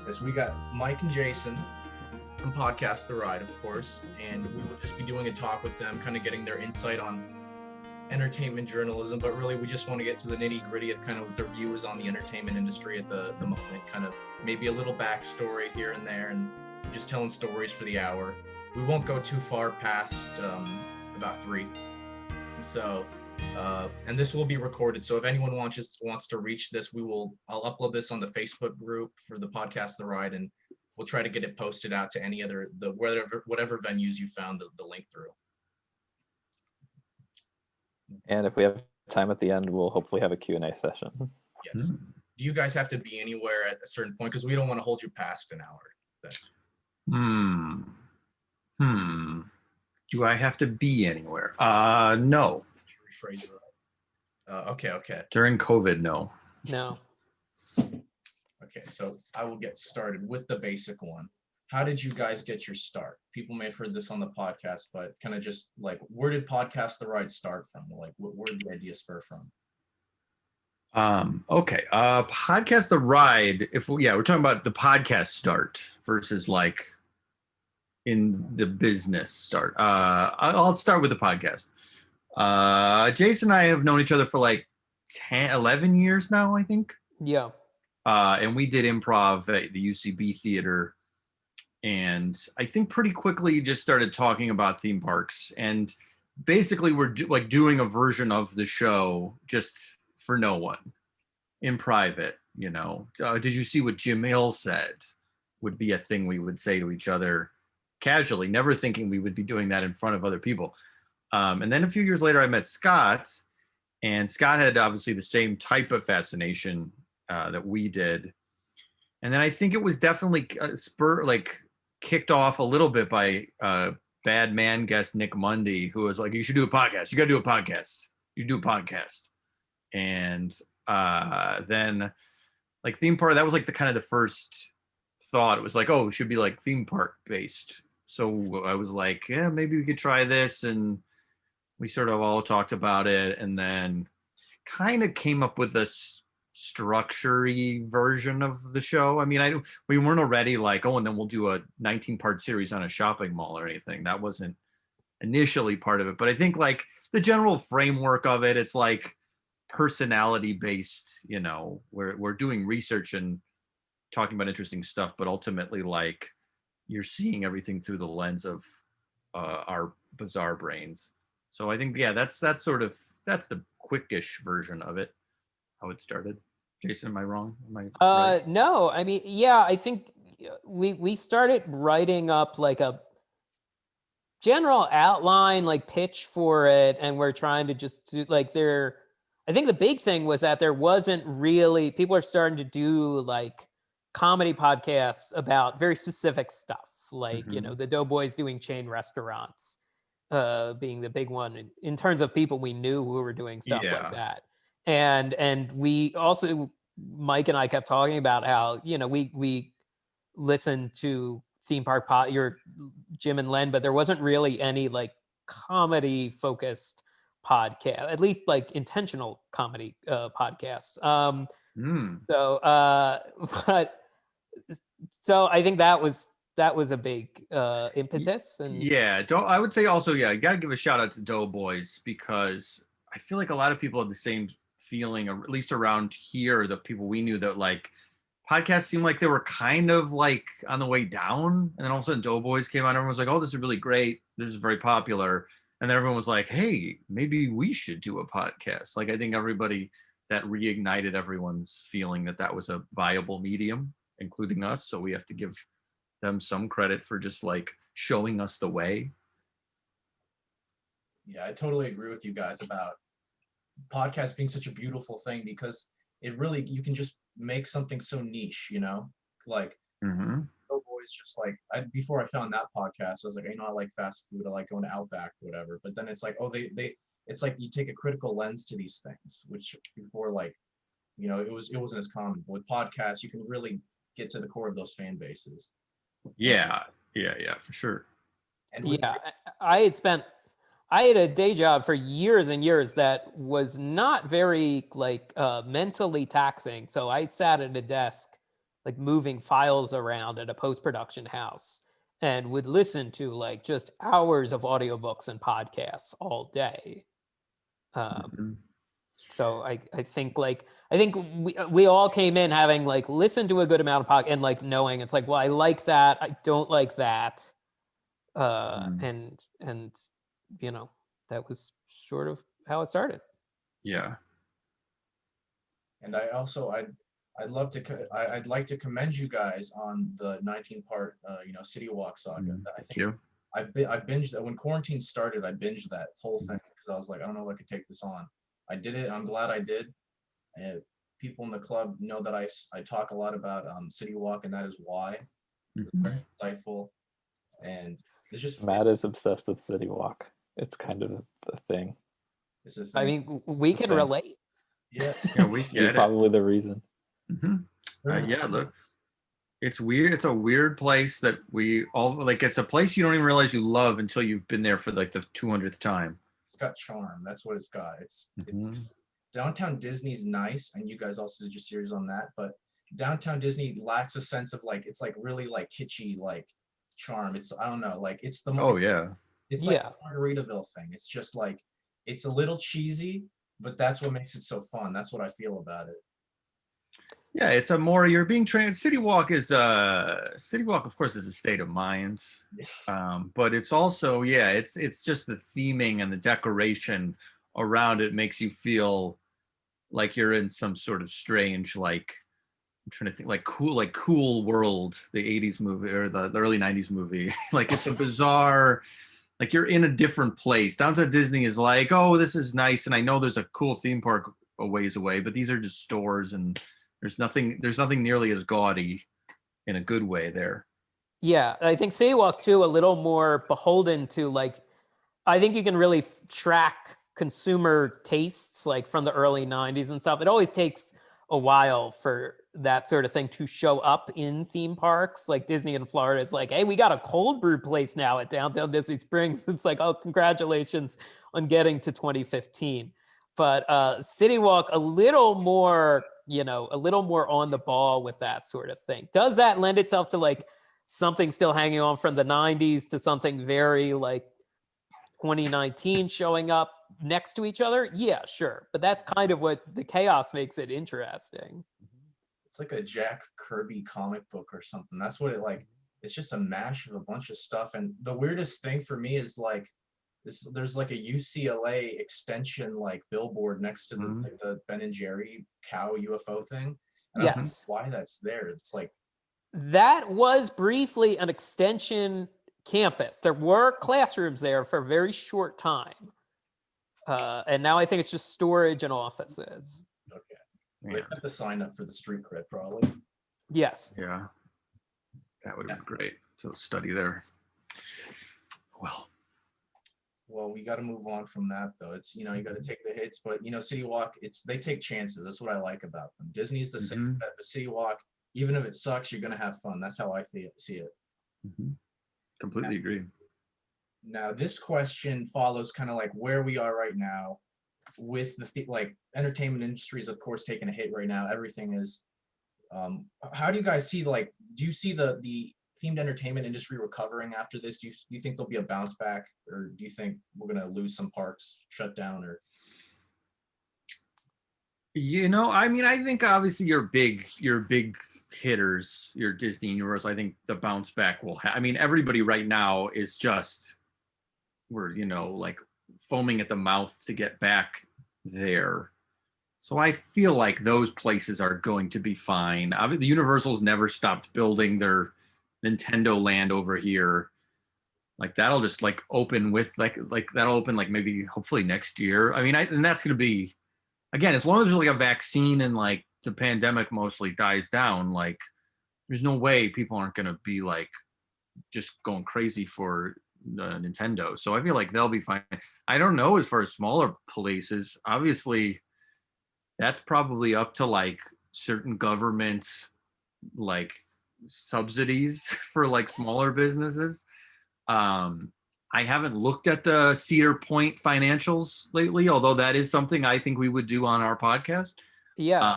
this. We got Mike and Jason from podcast TheRide, of course, and we will just be doing a talk with them, kind of getting their insight on entertainment journalism, but really we just want to get to the nitty-gritty of kind of what their view is on the entertainment industry at the moment, kind of maybe a little backstory here and there, and just telling stories for the hour. We won't go too far past about 3. So and this will be recorded, so if anyone wants to reach this, I'll upload this on the Facebook group for the podcast TheRide, and we'll try to get it posted out to any other whatever venues you found the link through. And if we have time at the end, we'll hopefully have a Q&A session. Yes. Do you guys have to be anywhere at a certain point? Because we don't want to hold you past an hour. Do I have to be anywhere? No. Rephrase it right. Okay. During COVID, no. No. Okay, so I will get started with the basic one. How did you guys get your start? People may have heard this on the podcast, but kind of just like, where did podcast TheRide start from? Like, where did the idea spur from? Okay. Podcast TheRide. We're talking about the podcast start versus like in the business start. I'll start with the podcast. Jason and I have known each other for like 11 years now, I think. Yeah. And we did improv at the UCB theater. And I think pretty quickly just started talking about theme parks. And basically we're doing a version of the show just for no one in private, you know. Did you see what Jim Hill said? Would be a thing we would say to each other casually, never thinking we would be doing that in front of other people. And then a few years later, I met Scott, and Scott had obviously the same type of fascination that we did. And then I think it was definitely kicked off a little bit by bad man guest Nick Mundy, who was like, you should do a podcast. You got to do a podcast. You should do a podcast. And then like theme park, that was like the first thought. It was like, oh, it should be like theme park based. So I was like, yeah, maybe we could try this. And we sort of all talked about it, and then kind of came up with this structure-y version of the show. I mean, we weren't already like, oh, and then we'll do a 19-part series on a shopping mall or anything. That wasn't initially part of it. But I think like the general framework of it, it's like personality-based, you know, we're doing research and talking about interesting stuff, but ultimately like you're seeing everything through the lens of our bizarre brains. So I think, yeah, that's the quickish version of it, how it started. Jason, am I wrong? Right? No, I mean, yeah, I think we started writing up like a general outline, like pitch for it, and we're trying to just do like I think the big thing was that there wasn't really, people are starting to do like comedy podcasts about very specific stuff, like, you know, the Doughboys doing chain restaurants, being the big one in terms of people we knew who were doing stuff like that. And we also, Mike and I kept talking about how, you know, we listened to theme park Jim and Len, but there wasn't really any like comedy focused podcast, at least like intentional comedy podcasts. So I think that was a big impetus. And I would say also, you got to give a shout out to Doughboys, because I feel like a lot of people have the same feeling, or at least around here, the people we knew, that like podcasts seemed like they were kind of like on the way down, and then all of a sudden Doughboys came out, and everyone was like, oh, this is really great, this is very popular, and then everyone was like, hey, maybe we should do a podcast. Like, I think that reignited everyone's feeling that was a viable medium, including us. So we have to give them some credit for just like showing us the way. Yeah, I totally agree with you guys about podcast being such a beautiful thing, because it really, you can just make something so niche, you know, like Doughboys, just like before I found that podcast, I was like, you know, I like fast food, I like going to Outback, whatever. But then it's like, oh, it's like you take a critical lens to these things, which before, like, you know, it wasn't as common. But with podcasts, you can really get to the core of those fan bases. Yeah, for sure. And I had a day job for years and years that was not very like mentally taxing. So I sat at a desk like moving files around at a post-production house and would listen to like just hours of audiobooks and podcasts all day. So I think we all came in having like listened to a good amount of podcast and like knowing it's like, well, I like that, I don't like that, and you know, that was sort of how it started. Yeah. And I'd like to commend you guys on the 19-part City Walk saga. I Thank you. I binged that when quarantine started. I binged that whole thing because I was like, I don't know if I could take this on. I did it. I'm glad I did. And people in the club know that I talk a lot about City Walk, and that is why. It's very insightful, and it's just Matt is obsessed with City Walk. It's kind of the thing. It's a thing. I mean, we can relate. Yeah. Yeah, we You're get it. probably the reason. Yeah, look, it's weird. It's a weird place that we all like. It's a place you don't even realize you love until you've been there for like the 200th time. It's got charm. That's what it's got. It's Downtown Disney's nice, and you guys also did your series on that, but Downtown Disney lacks a sense of like, it's like really like kitschy like charm. It's, I don't know, like it's the it's like a Margaritaville thing. It's just like, it's a little cheesy, but that's what makes it so fun. That's what I feel about it. Yeah, it's a more, you're being trained. City Walk, of course, is a state of mind. But it's also, it's just the theming and the decoration around it makes you feel like you're in some sort of strange, like, I'm trying to think, like Cool World, the 80s movie or the early 90s movie. Like, it's a bizarre, like you're in a different place. Downtown Disney is like, oh, this is nice. And I know there's a cool theme park a ways away, but these are just stores, and there's nothing nearly as gaudy in a good way there. Yeah, I think City Walk too, a little more beholden to like, I think you can really track consumer tastes like from the early 90s and stuff. It always takes a while for that sort of thing to show up in theme parks. Like Disney in Florida is like, hey, we got a cold brew place now at Downtown Disney Springs. It's like, oh, congratulations on getting to 2015. But City Walk, a little more on the ball with that sort of thing. Does that lend itself to like something still hanging on from the 90s to something very like 2019 showing up next to each other? Yeah, sure. But that's kind of what the chaos makes it interesting. It's like a Jack Kirby comic book or something. That's what it like. It's just a mash of a bunch of stuff. And the weirdest thing for me is like, there's like a UCLA extension like billboard next to the Ben and Jerry cow UFO thing. And I don't know why that's there. It's like, that was briefly an extension campus. There were classrooms there for a very short time. And now I think it's just storage and offices. Okay. They have to sign up for the street cred probably. Yes. Yeah. That would have been great to study there. Well, we got to move on from that though. It's, you got to take the hits, but City Walk, they take chances. That's what I like about them. Disney's the same, but City Walk, even if it sucks, you're going to have fun. That's how I see it. Completely agree. Now, this question follows kind of like where we are right now with the like entertainment industry is of course taking a hit right now. Everything is. How do you guys see do you see the themed entertainment industry recovering after this? Do you think there'll be a bounce back, or do you think we're gonna lose some parks, shut down, or? I mean, I think obviously your big hitters, your Disney Universe, I think the bounce back will I mean, everybody right now is just, we're, like foaming at the mouth to get back there. So I feel like those places are going to be fine. The Universal's never stopped building their Nintendo Land over here. Like that'll just like open with like that'll open like maybe hopefully next year. I mean, and that's going to be, again, as long as there's like a vaccine and like the pandemic mostly dies down, like there's no way people aren't going to be like just going crazy for Nintendo. So I feel like they'll be fine. I don't know, as far as smaller places, obviously that's probably up to like certain government like subsidies for like smaller businesses. I haven't looked at the Cedar Point financials lately, although that is something I think we would do on our podcast. Yeah.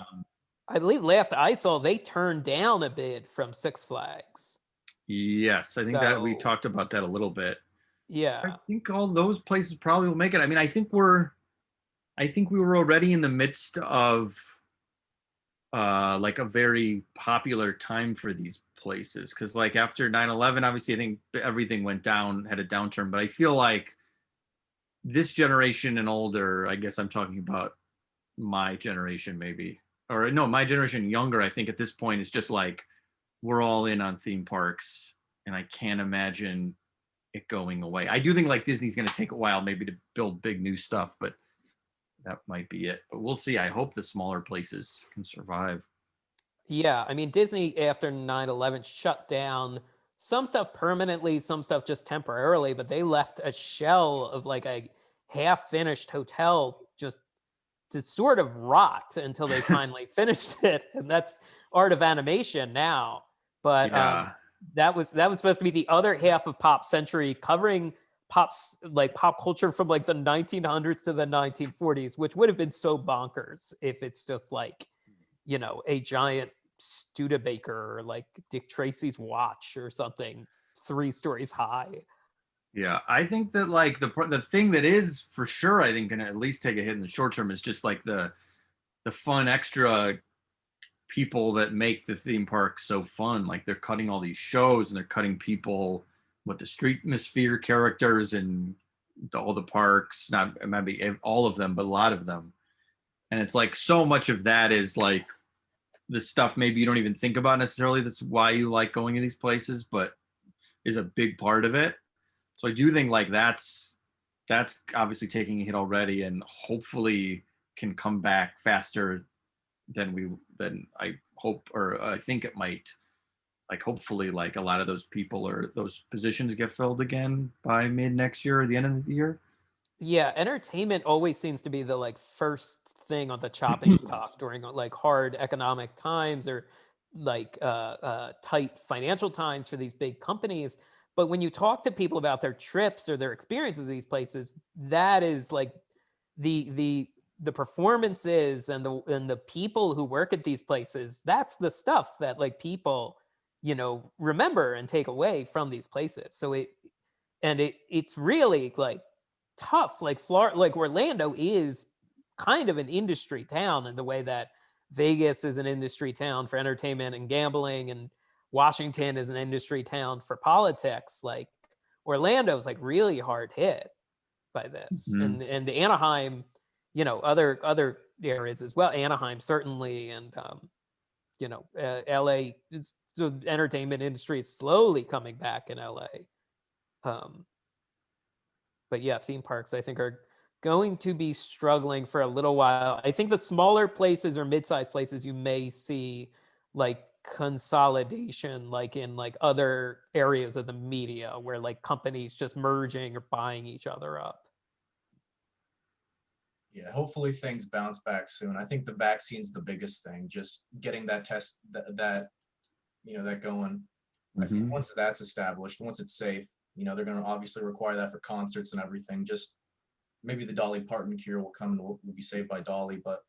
I believe last I saw, they turned down a bid from Six Flags. Yes, I think that we So- talked about that a little bit. I Yeah. think all those places probably will make it. I mean, I think we were already in the midst of like a very popular time for these places, because like after 9/11, obviously I think everything went down, had a downturn, but I feel like this generation and older, I guess I'm talking about my generation maybe, or no, my generation younger, I think at this point is just like we're all in on theme parks, and I can't imagine it going away. I do think like Disney's going to take a while maybe to build big new stuff, but that might be it. But we'll see. I hope the smaller places can survive. Yeah. I mean, Disney after 9/11 shut down some stuff permanently, some stuff just temporarily, but they left a shell of like a half finished hotel just to sort of rot until they finally finished it. And that's art of animation now. But Yeah. that was supposed to be the other half of Pop Century, covering pop culture from like the 1900s to the 1940s, which would have been so bonkers if it's just like, you know, a giant Studebaker or like Dick Tracy's watch or something 3 stories high. Yeah, I think that like the thing that is for sure, I think gonna at least take a hit in the short term is just like the fun extra people that make the theme park so fun. Like they're cutting all these shows and they're cutting people with the street atmosphere characters and all the parks, not maybe all of them, but a lot of them. And it's like so much of that is like the stuff maybe you don't even think about necessarily. That's why you like going to these places, but is a big part of it. So I do think like that's obviously taking a hit already, and hopefully can come back faster than I hope, or I think it might. Like hopefully like a lot of those people or those positions get filled again by mid next year or the end of the year. Yeah, entertainment always seems to be the like first thing on the chopping block during like hard economic times or like tight financial times for these big companies. But when you talk to people about their trips or their experiences of these places, that is like the performances and the people who work at these places. That's the stuff that like people, you know, remember and take away from these places. So it's really like tough. Like Florida, like Orlando is kind of an industry town in the way that Vegas is an industry town for entertainment and gambling, and Washington is an industry town for politics. Like Orlando's like really hard hit by this, Mhm. and Anaheim, you know, other areas as well. Anaheim certainly, and you know, LA is, so entertainment industry is slowly coming back in LA. But yeah, theme parks I think are going to be struggling for a little while. I think the smaller places or mid-sized places you may see like consolidation, like in like other areas of the media where like companies just merging or buying each other up. Yeah, hopefully things bounce back soon. I think the vaccine's the biggest thing, just getting that test that you know that going. I think Mhm. once that's established, once it's safe, you know, they're going to obviously require that for concerts and everything. Just maybe the Dolly Parton cure will come and we'll be saved by Dolly, but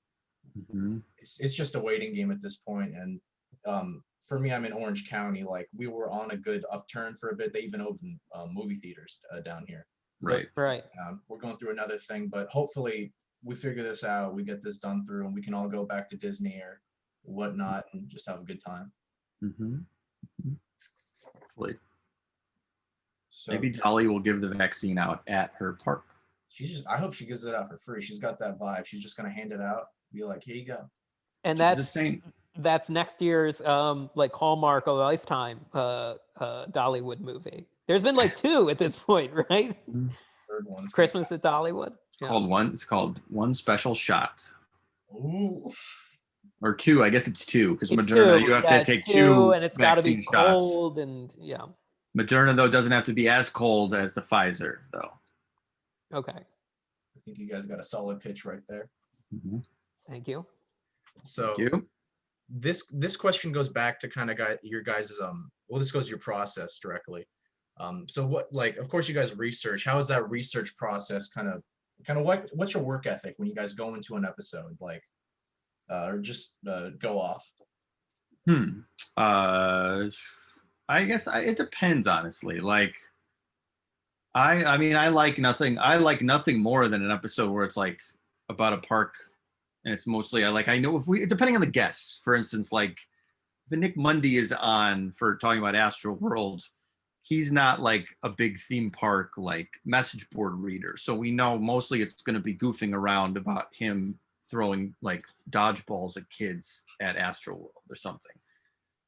Mhm. it's just a waiting game at this point. And for me, I'm in Orange County. Like we were on a good upturn for a bit. They even opened movie theaters down here. Right. Right. We're going through another thing, but hopefully we figure this out. We get this done through, and we can all go back to Disney or whatnot and just have a good time. Mhm. Hopefully. So Maybe Dolly will give the vaccine out at her park. I hope she gives it out for free. She's got that vibe. She's just gonna hand it out, be like, here you go. And She's a saint. that's next year's like Hallmark a Lifetime Dollywood movie. There's been like 2 at this point, right? Third one's Christmas at Dollywood. Yeah. It's called One Special Shot. Ooh. Or 2, I guess it's 2, because It's Moderna, 2. you have Yeah, to it's take 2, 2 and it's got to be vaccine shots. cold, and yeah. Moderna, though, doesn't have to be as cold as the Pfizer, though. Okay. I think you guys got a solid pitch right there. Mhm. Thank you. So Thank you. this question goes back to kind of your guys's well, this goes to your process directly. So what, like, of course you guys research. How is that research process kind of what's your work ethic when you guys go into an episode? Like, or just go off? I guess it depends, honestly. Like, I mean, I like nothing more than an episode where it's like about a park, and it's mostly I know if we, depending on the guests, for instance, like if Nick Mundy is on for talking about Astro World, he's not like a big theme park like message board reader, so we know mostly it's going to be goofing around about him throwing like dodgeballs at kids at Astro World or something.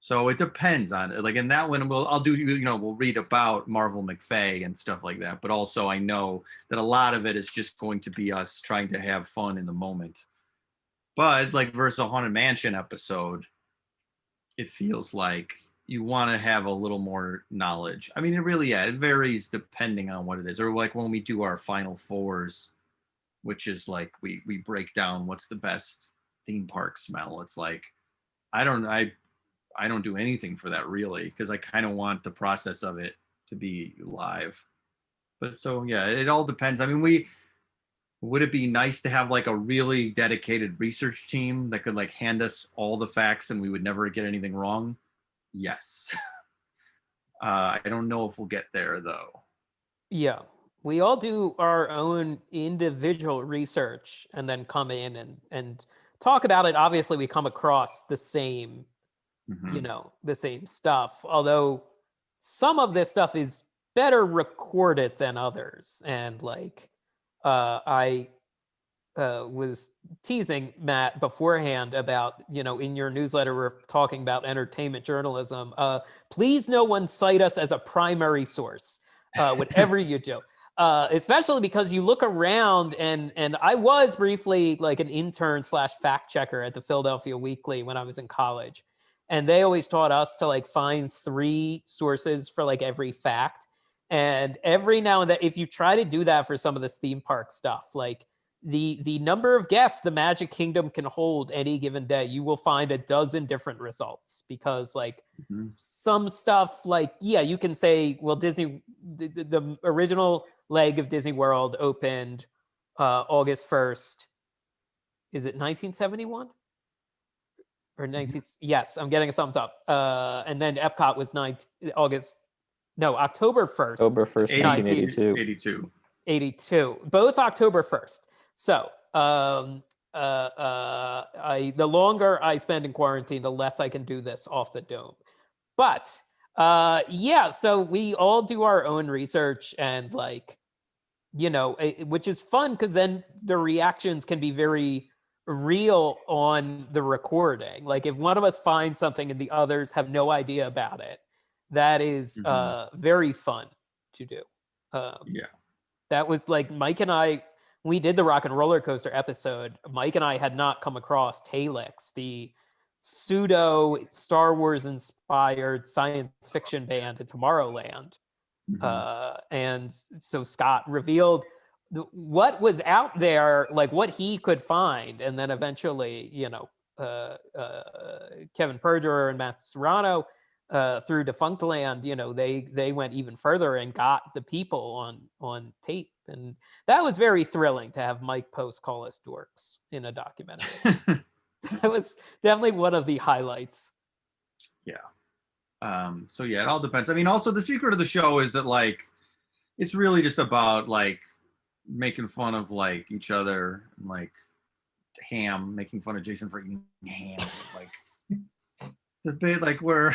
So it depends on it. Like in that one, we'll read about Marvel McFay and stuff like that. But also I know that a lot of it is just going to be us trying to have fun in the moment. But like versus a Haunted Mansion episode, it feels like you want to have a little more knowledge. I mean, it varies depending on what it is. Or like when we do our Final Fours, which is like we break down what's the best theme park smell. It's like, I don't do anything for that really, because I kind of want the process of it to be live. But so yeah, it all depends. I mean, would it be nice to have like a really dedicated research team that could like hand us all the facts and we would never get anything wrong? Yes. I don't know if we'll get there though. Yeah, we all do our own individual research and then come in and talk about it. Obviously, we come across the same, Mhm. the same stuff. Although some of this stuff is better recorded than others. And like, I was teasing Matt beforehand about, in your newsletter, we're talking about entertainment journalism. Please no one cite us as a primary source, whatever you do. Especially because you look around and I was briefly like an intern / fact checker at the Philadelphia Weekly when I was in college. And they always taught us to like find 3 sources for like every fact. And every now and then, if you try to do that for some of this theme park stuff, like the number of guests the Magic Kingdom can hold any given day, you will find a dozen different results, because like some stuff like, yeah, you can say, well, Disney, the original leg of Disney World opened August 1st. Is it 1971? Or 19? Yes, I'm getting a thumbs up. And then Epcot was October 1st. October 1st, 1982. 82. Both October 1st. So the longer I spend in quarantine, the less I can do this off the dome. But yeah, so we all do our own research, and like, which is fun because then the reactions can be very real on the recording. Like if one of us finds something and the others have no idea about it, that is very fun to do. Yeah. That was like Mike and I, we did the Rock and Roller Coaster episode. Mike and I had not come across Talix, the pseudo Star Wars inspired science fiction band at Tomorrowland. And so Scott revealed what was out there, like what he could find. And then eventually, Kevin Perjurer and Matt Serrano, through Defunctland, they went even further and got the people on tape. And that was very thrilling to have Mike Post call us dorks in a documentary. That was definitely one of the highlights. Yeah. So yeah, it all depends. I mean, also the secret of the show is that like, it's really just about like making fun of like each other, and like Ham, making fun of Jason for eating ham. Like the bit, like we're,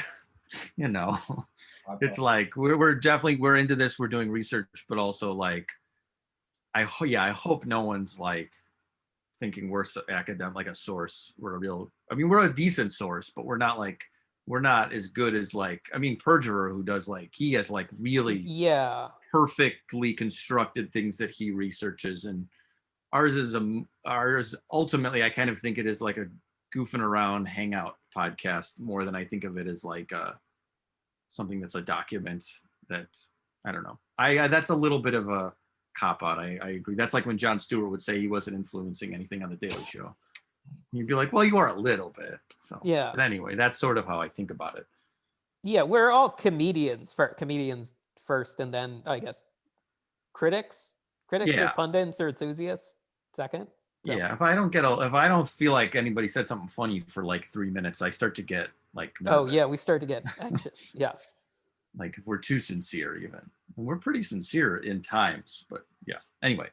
it's like we're definitely into this. We're doing research, but also like, I hope no one's like thinking we're so academic, like a source. We're a decent source, but we're not as good as like, I mean, Perjurer, who does like, he has like really perfectly constructed things that he researches, and ours ultimately, I kind of think it is like a goofing around hangout podcast more than I think of it as like something that's a document that, I don't know. That's a little bit of a cop out. I agree. That's like when Jon Stewart would say he wasn't influencing anything on the Daily Show. You'd be like, well, you are a little bit. So yeah. But anyway, that's sort of how I think about it. Yeah, we're all comedians first, and then I guess critics or pundits or enthusiasts second. So, Yeah, if I don't feel like anybody said something funny for like 3 minutes, I start to get like oh yeah, we nervous. start to get anxious. Yeah. Like if we're too sincere even. And we're pretty sincere in times, but yeah. Anyway.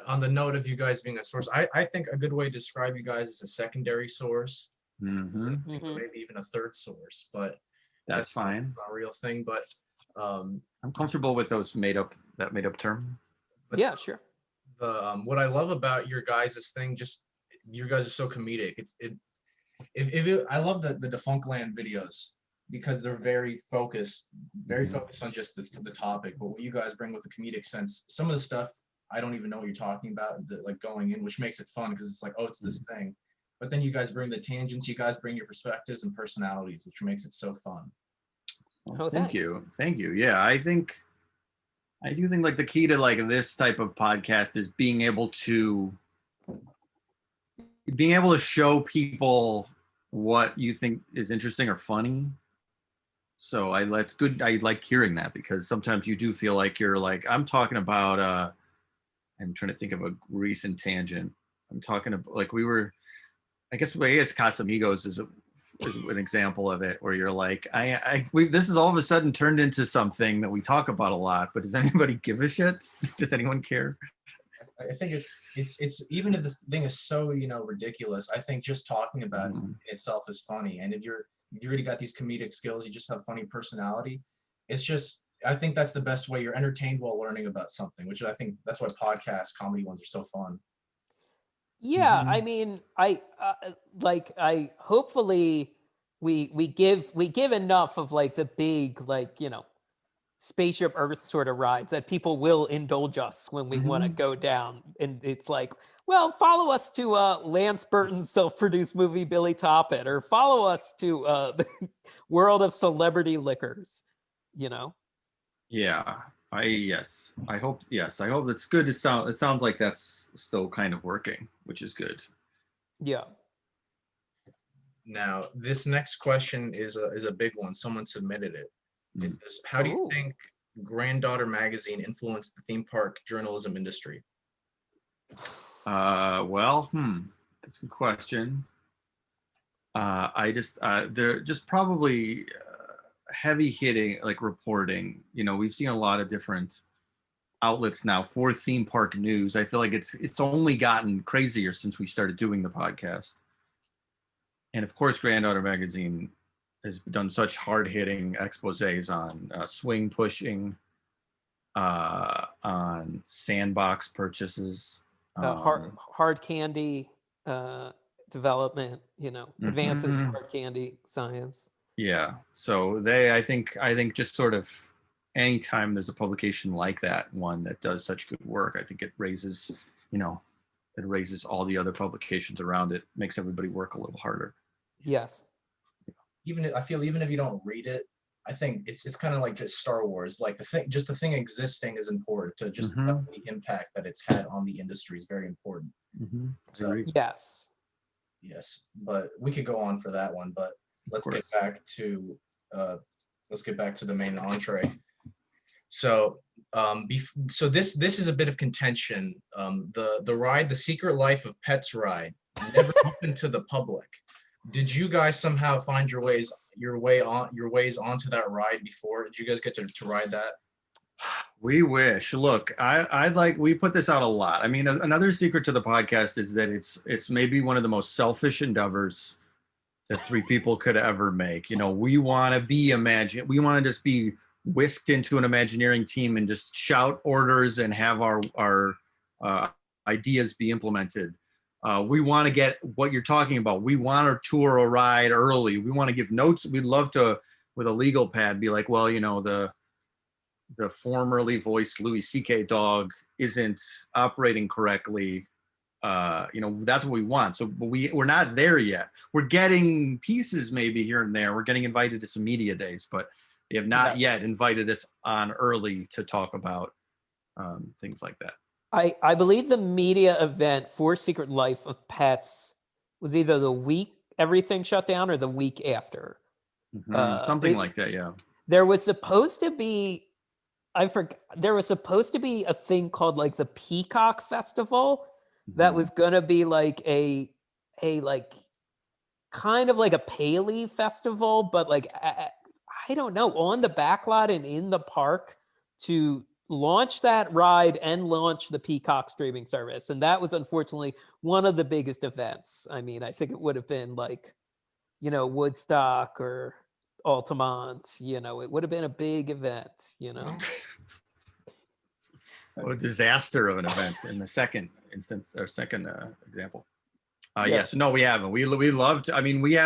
On the note of you guys being a source, I think a good way to describe you guys is a secondary source, Mhm. maybe even a third source, but That's fine. not a real thing. But I'm comfortable with those made up term. but Yeah, sure. the what I love about your guys' thing, just you guys are so comedic. I love the Defunctland videos because they're very focused on just the topic. But what you guys bring with the comedic sense, some of the stuff I don't even know what you're talking about, like going in, which makes it fun because it's like, oh, it's this thing. But then you guys bring the tangents, you guys bring your perspectives and personalities, which makes it so fun. Oh, Thank thanks. you. Yeah, I do think like the key to like this type of podcast is being able to show people what you think is interesting or funny. So that's good. I like hearing that because sometimes you do feel like you're like, I'm talking about I'm trying to think of a recent tangent. I'm talking about like I guess Casamigos is an example of it where you're like, this is all of a sudden turned into something that we talk about a lot, but does anybody give a shit? Does anyone care? I think it's even if this thing is so ridiculous, I think just talking about it itself is funny. And if you already got these comedic skills, you just have funny personality. It's just I think that's the best way. You're entertained while learning about something, which I think that's why podcast comedy ones are so fun. Yeah, I mean, I hopefully we give enough of like the big spaceship Earth sort of rides that people will indulge us when we want to go down. And it's like, well, follow us to Lance Burton's self-produced movie Billy Top It, or follow us to the World of Celebrity Liquors. Yeah. I hope it's good. It sounds like that's still kind of working, which is good. Yeah. Now, this next question is a big one. Someone submitted it. How do you think Granddaughter Magazine influenced the theme park journalism industry? Well, that's a good question. They're just probably heavy hitting, like reporting. We've seen a lot of different outlets now for theme park news. I feel like it's only gotten crazier since we started doing the podcast. And of course, Granddaughter Magazine has done such hard-hitting exposés on swing pushing, on sandbox purchases, hard candy development, advances in hard candy science. Yeah. So I think just sort of anytime there's a publication like that, one that does such good work, I think it raises all the other publications around it, makes everybody work a little harder. Yes. I feel even if you don't read it, I think it's kind of like just Star Wars. Like the thing existing is important to just the impact that it's had on the industry is very important. So, yes. But we could go on for that one. But let's get back to the main entree. So so this is a bit of contention. The ride, The Secret Life of Pets ride, never opened to the public. Did you guys somehow find your ways onto that ride before? Did you guys get to ride that? We wish. Look, we put this out a lot. I mean, another secret to the podcast is that it's maybe one of the most selfish endeavors that three people could ever make. We want to be we want to just be whisked into an Imagineering team and just shout orders and have our ideas be implemented. We want to get what you're talking about. We want to tour a ride early. We want to give notes. We'd love to, with a legal pad, be like, well, the formerly voiced Louis C.K. dog isn't operating correctly. That's what we want. So we're not there yet. We're getting pieces maybe here and there. We're getting invited to some media days, but they have not yet invited us on early to talk about things like that. I believe the media event for Secret Life of Pets was either the week everything shut down or the week after. Something like that, yeah. There was supposed to be, there was supposed to be a thing called like the Peacock Festival that was gonna be like a like kind of like a Paley festival, but like I don't know, on the backlot and in the park to launch that ride and launch the Peacock streaming service. And that was unfortunately one of the biggest events. I mean, I think it would have been like, you know, Woodstock or Altamont, you know, it would have been a big event, you know. What a disaster of an event in the second instance or second example. Yeah. Yes, no, we haven't. We loved. I mean, we've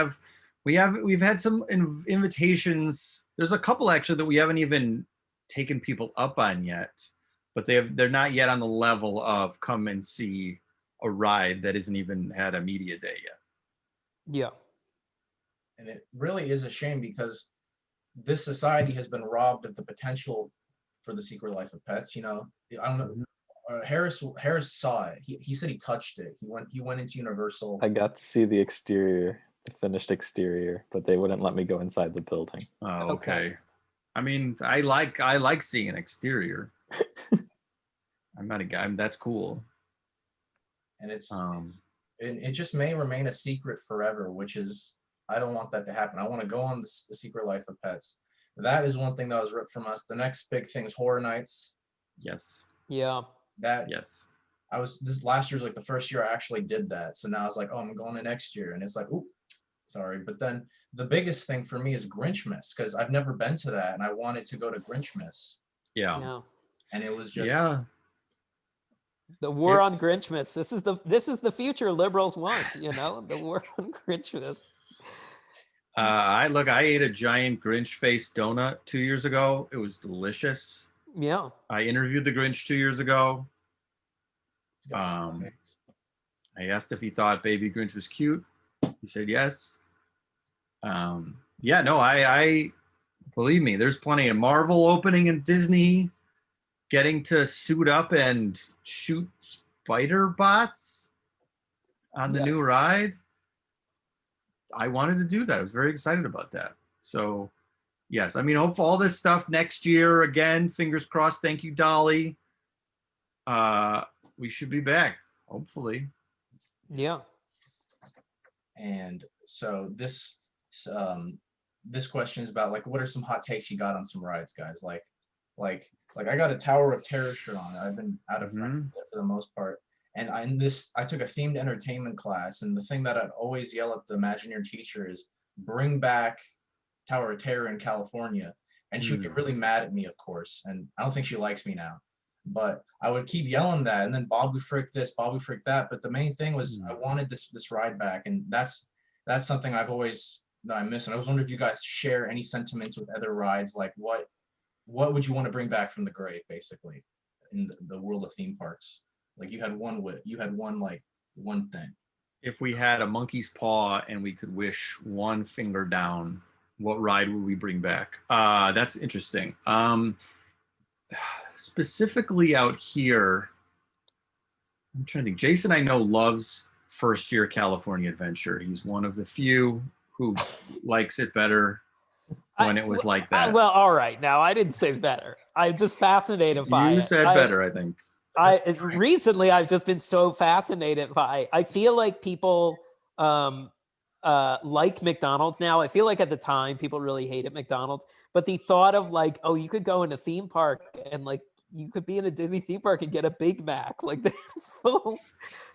had some invitations. There's a couple actually that we haven't even taken people up on yet, but they're not yet on the level of come and see a ride that isn't even had a media day yet. Yeah. And it really is a shame because this society has been robbed of the potential for the Secret Life of Pets. You know, I don't know. Harris saw it. He said he touched it. He went into Universal. I got to see the exterior, the finished exterior, but they wouldn't let me go inside the building. Oh, okay. I mean, I like seeing an exterior. I'm not a guy. That's cool. And it just may remain a secret forever, which is, I don't want that to happen. I want to go on the Secret Life of Pets. That is one thing that was ripped from us. The next big thing is Horror Nights. Yes. Yeah. Yes. This last year's like the first year I actually did that. So now I was like, oh, I'm going to next year. And it's like, oop, sorry. But then the biggest thing for me is Grinchmas, because I've never been to that and I wanted to go to Grinchmas. Yeah. And it was just the war on Grinchmas. This is the future liberals want, you know, the war on Grinchmas. I ate a giant Grinch face donut 2 years ago. It was delicious. Yeah. I interviewed the Grinch 2 years ago. I asked if he thought Baby Grinch was cute. He said yes. I believe me, there's plenty of Marvel opening and Disney getting to suit up and shoot spider bots on the new ride. I wanted to do that. I was very excited about that. So yes, I mean, hope all this stuff next year, again, fingers crossed. Thank you, Dolly. We should be back, hopefully. Yeah. And so this question is about like, what are some hot takes you got on some rides, guys? Like I got a Tower of Terror shirt on. I've been out of front for the most part. And I took a themed entertainment class, and the thing that I'd always yell at the Imagineer teacher is, bring back Tower of Terror in California. And she would get really mad at me, of course. And I don't think she likes me now. But I would keep yelling that, and then Bob would frick this, Bob would frick that. But the main thing was I wanted this ride back, and that's something that I miss. And I was wondering if you guys share any sentiments with other rides, like what would you want to bring back from the grave, basically, in the world of theme parks? Like you had one thing. If we had a monkey's paw and we could wish one finger down, what ride would we bring back? That's interesting. Specifically out here, I'm trying to think. Jason, I know, loves First Year California Adventure. He's one of the few who likes it better when it was like that. Well, all right. Now, I didn't say better. I'm just fascinated by it. You said better, I think. Recently, I've just been so fascinated by. I feel like people like McDonald's now. I feel like at the time people really hated McDonald's, but the thought of like, oh, you could go in a theme park and like you could be in a Disney theme park and get a Big Mac, like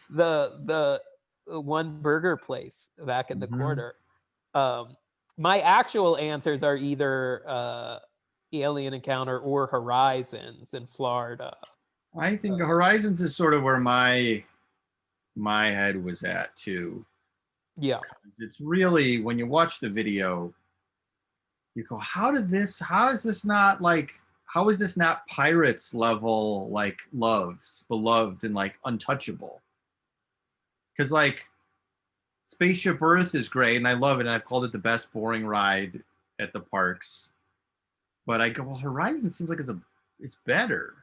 the one burger place back in the corner. My actual answers are either Alien Encounter or Horizons in Florida. I think Horizons is sort of where my head was at too. Yeah. It's really, when you watch the video, you go, how is this not Pirates level, like beloved and like untouchable? Because like Spaceship Earth is great and I love it, and I've called it the best boring ride at the parks. But I go, well, Horizon seems like it's better.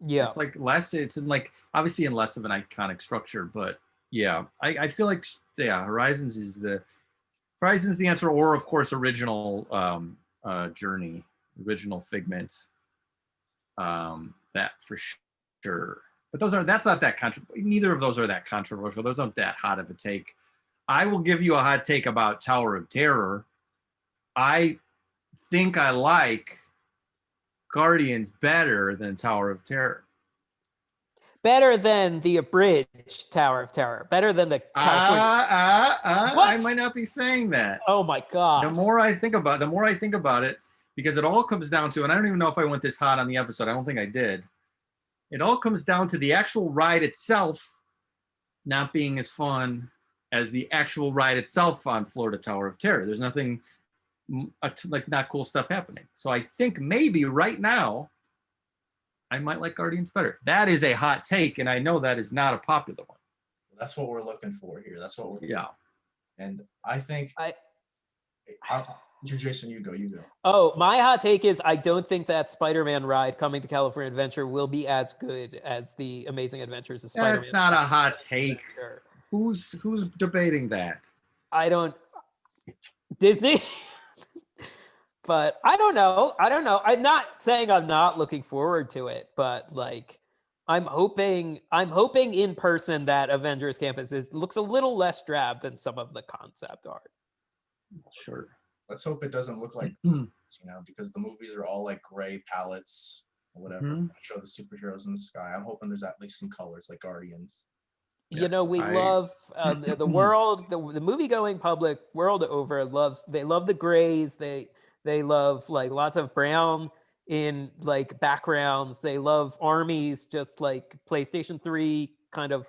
Yeah. It's like it's in like obviously in less of an iconic structure, but yeah, I feel like Horizons is the answer, or of course original Journey, original Figment, that for sure. But that's not that controversial. Neither of those are that controversial. Those aren't that hot of a take. I will give you a hot take about Tower of Terror. I think I like Guardians better than Tower of Terror. Better than the abridged Tower of Terror. Better than the California. I might not be saying that. Oh my God. The more I think about it, because it all comes down to, and I don't even know if I went this hot on the episode. I don't think I did. It all comes down to the actual ride itself not being as fun as the actual ride itself on Florida Tower of Terror. There's nothing like not cool stuff happening. So I think maybe right now I might like Guardians better. That is a hot take, and I know that is not a popular one. That's what we're looking for here. That's what we're yeah. And I think you're Jason, you go. Oh, my hot take is I don't think that Spider-Man ride coming to California Adventure will be as good as the Amazing Adventures of Spider-Man. That's not a hot take. Who's debating that? I don't. Disney. But I don't know. I'm not saying I'm not looking forward to it, but like I'm hoping in person that Avengers Campus looks a little less drab than some of the concept art. Sure. Let's hope it doesn't look like because the movies are all like gray palettes or whatever. Show the superheroes in the sky. I'm hoping there's at least some colors like Guardians. Yes, we love the world, the movie-going public world over love the grays. They love like lots of brown in like backgrounds. They love armies, just like PlayStation 3 kind of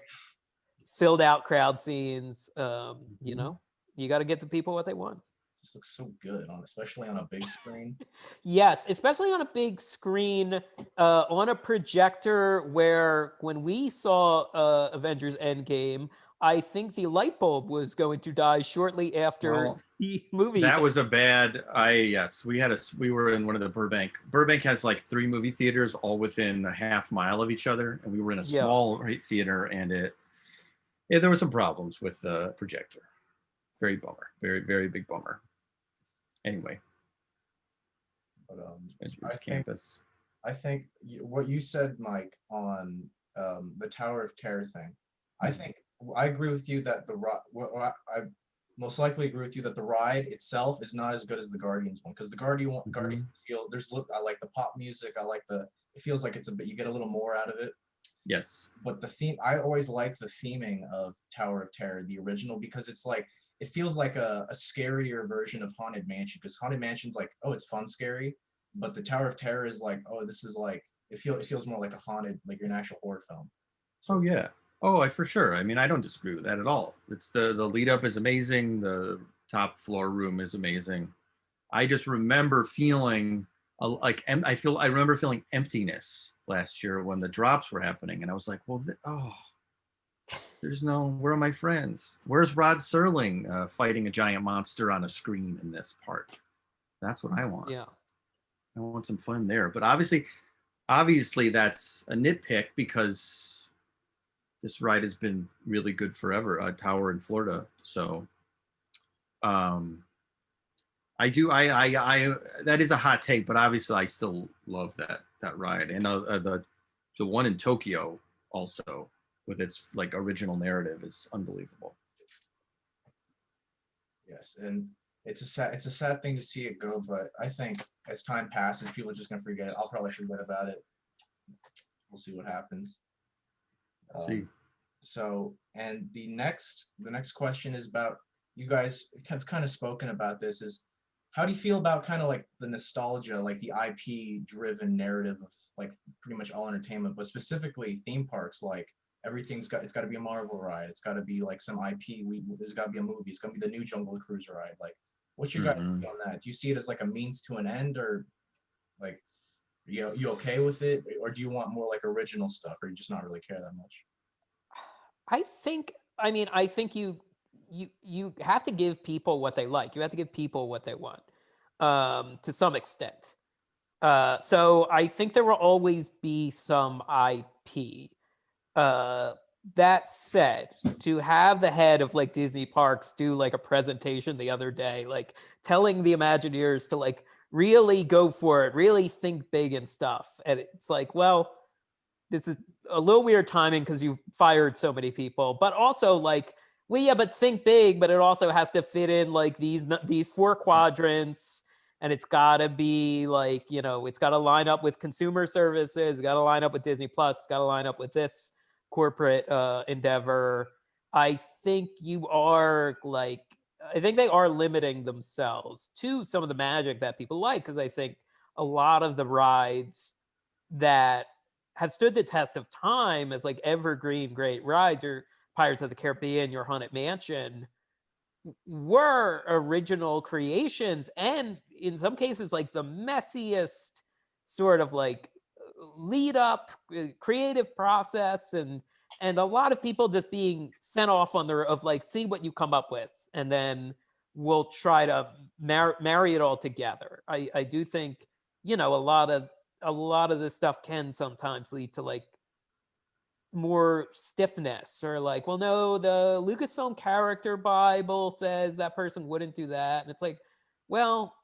filled out crowd scenes. You know, you got to get the people what they want. Just looks so good especially on a big screen. Yes, especially on a big screen, on a projector where when we saw Avengers Endgame, I think the light bulb was going to die shortly after the movie. That was a bad. We were in one of the Burbank. Burbank has like 3 movie theaters all within a half mile of each other, and we were in a small theater, and there were some problems with the projector. Very bummer. Very, very big bummer. Anyway. But campus. I think what you said, Mike, on the Tower of Terror thing, I agree with you that I most likely agree with you that the ride itself is not as good as the Guardians one, because the Guardian feel I like the pop music. I like it feels like it's you get a little more out of it. Yes. But the theme, I always like the theming of Tower of Terror, the original, because it's like, it feels like a scarier version of Haunted Mansion, because Haunted Mansion's like, oh, it's fun scary, but the Tower of Terror is like, oh, this is like, it feels more like a haunted, like you're an actual horror film. Oh yeah. Oh, for sure. I mean, I don't disagree with that at all. It's the lead up is amazing. The top floor room is amazing. I just remember feeling I remember feeling emptiness last year when the drops were happening, and I was like, well, where are my friends? Where's Rod Serling fighting a giant monster on a screen in this part? That's what I want. Yeah. I want some fun there. But obviously that's a nitpick, because this ride has been really good forever, Tower in Florida. So that is a hot take, but obviously I still love that ride. And the one in Tokyo also, with its like original narrative, is unbelievable. Yes, and it's a sad thing to see it go, but I think as time passes, people are just gonna forget it. I'll probably forget about it. We'll see what happens. See. So, and the next question is about, you guys have kind of spoken about this, is how do you feel about kind of like the nostalgia, like the IP driven narrative of like pretty much all entertainment, but specifically theme parks, like it's got to be a Marvel ride, it's got to be like some IP, there's got to be a movie, it's going to be the new Jungle Cruise ride. Like, what's your guys' view on that? Do you see it as like a means to an end, or like, you okay with it, or do you want more like original stuff, or you just not really care that much? I think you have to give people what they like. You have to give people what they want, to some extent. So I think there will always be some IP. That said, to have the head of like Disney Parks do like a presentation the other day, like telling the Imagineers to like really go for it, really think big and stuff. And it's like, well, this is a little weird timing because you've fired so many people, but also like, well, yeah, but think big, but it also has to fit in like these 4 quadrants, and it's got to be like, it's got to line up with consumer services, it's got to line up with Disney Plus, it's got to line up with this corporate endeavor. I think they are limiting themselves to some of the magic that people like, because I think a lot of the rides that have stood the test of time as like evergreen great rides, or Pirates of the Caribbean, your Haunted Mansion, were original creations, and in some cases like the messiest sort of like lead up creative process, and a lot of people just being sent off on of like, see what you come up with, and then we'll try to marry it all together. I do think a lot of this stuff can sometimes lead to like more stiffness, or like, well, no, the Lucasfilm character Bible says that person wouldn't do that. And it's like, well,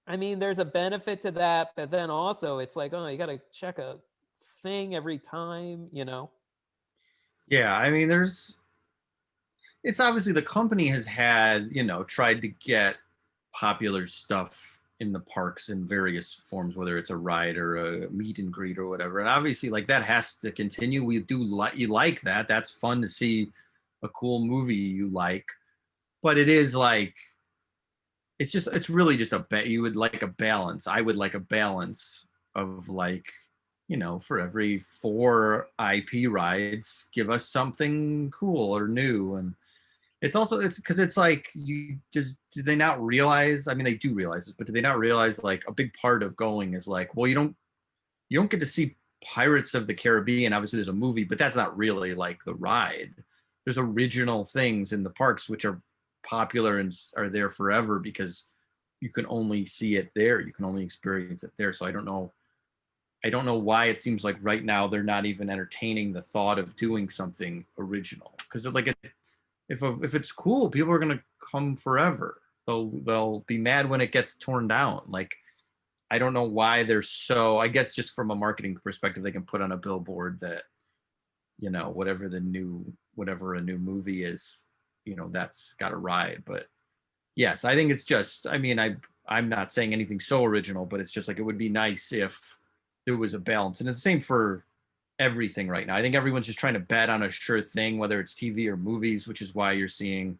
I mean, there's a benefit to that, but then also it's like, oh, you got to check a thing every time, Yeah, I mean, it's obviously the company has had, tried to get popular stuff in the parks in various forms, whether it's a ride or a meet and greet or whatever. And obviously like that has to continue. We do you like that. That's fun to see a cool movie you like, but it is like, it's really just you would like a balance. I would like a balance of like, for every 4 IP rides, give us something cool or new. And it's because it's like, do they not realize, I mean, they do realize this, but do they not realize like a big part of going is like, well, you don't get to see Pirates of the Caribbean. Obviously there's a movie, but that's not really like the ride. There's original things in the parks which are popular and are there forever because you can only see it there. You can only experience it there. So I don't know why it seems like right now they're not even entertaining the thought of doing something original. Because like if it's cool, people are gonna come forever. They'll be mad when it gets torn down. Like, I don't know why they're so. I guess just from a marketing perspective, they can put on a billboard that, whatever a new movie is, that's got a ride. But yes, I think it's just. I mean, I'm not saying anything so original, but it's just like it would be nice if there was a balance, and it's the same for everything right now. I think everyone's just trying to bet on a sure thing, whether it's TV or movies, which is why you're seeing,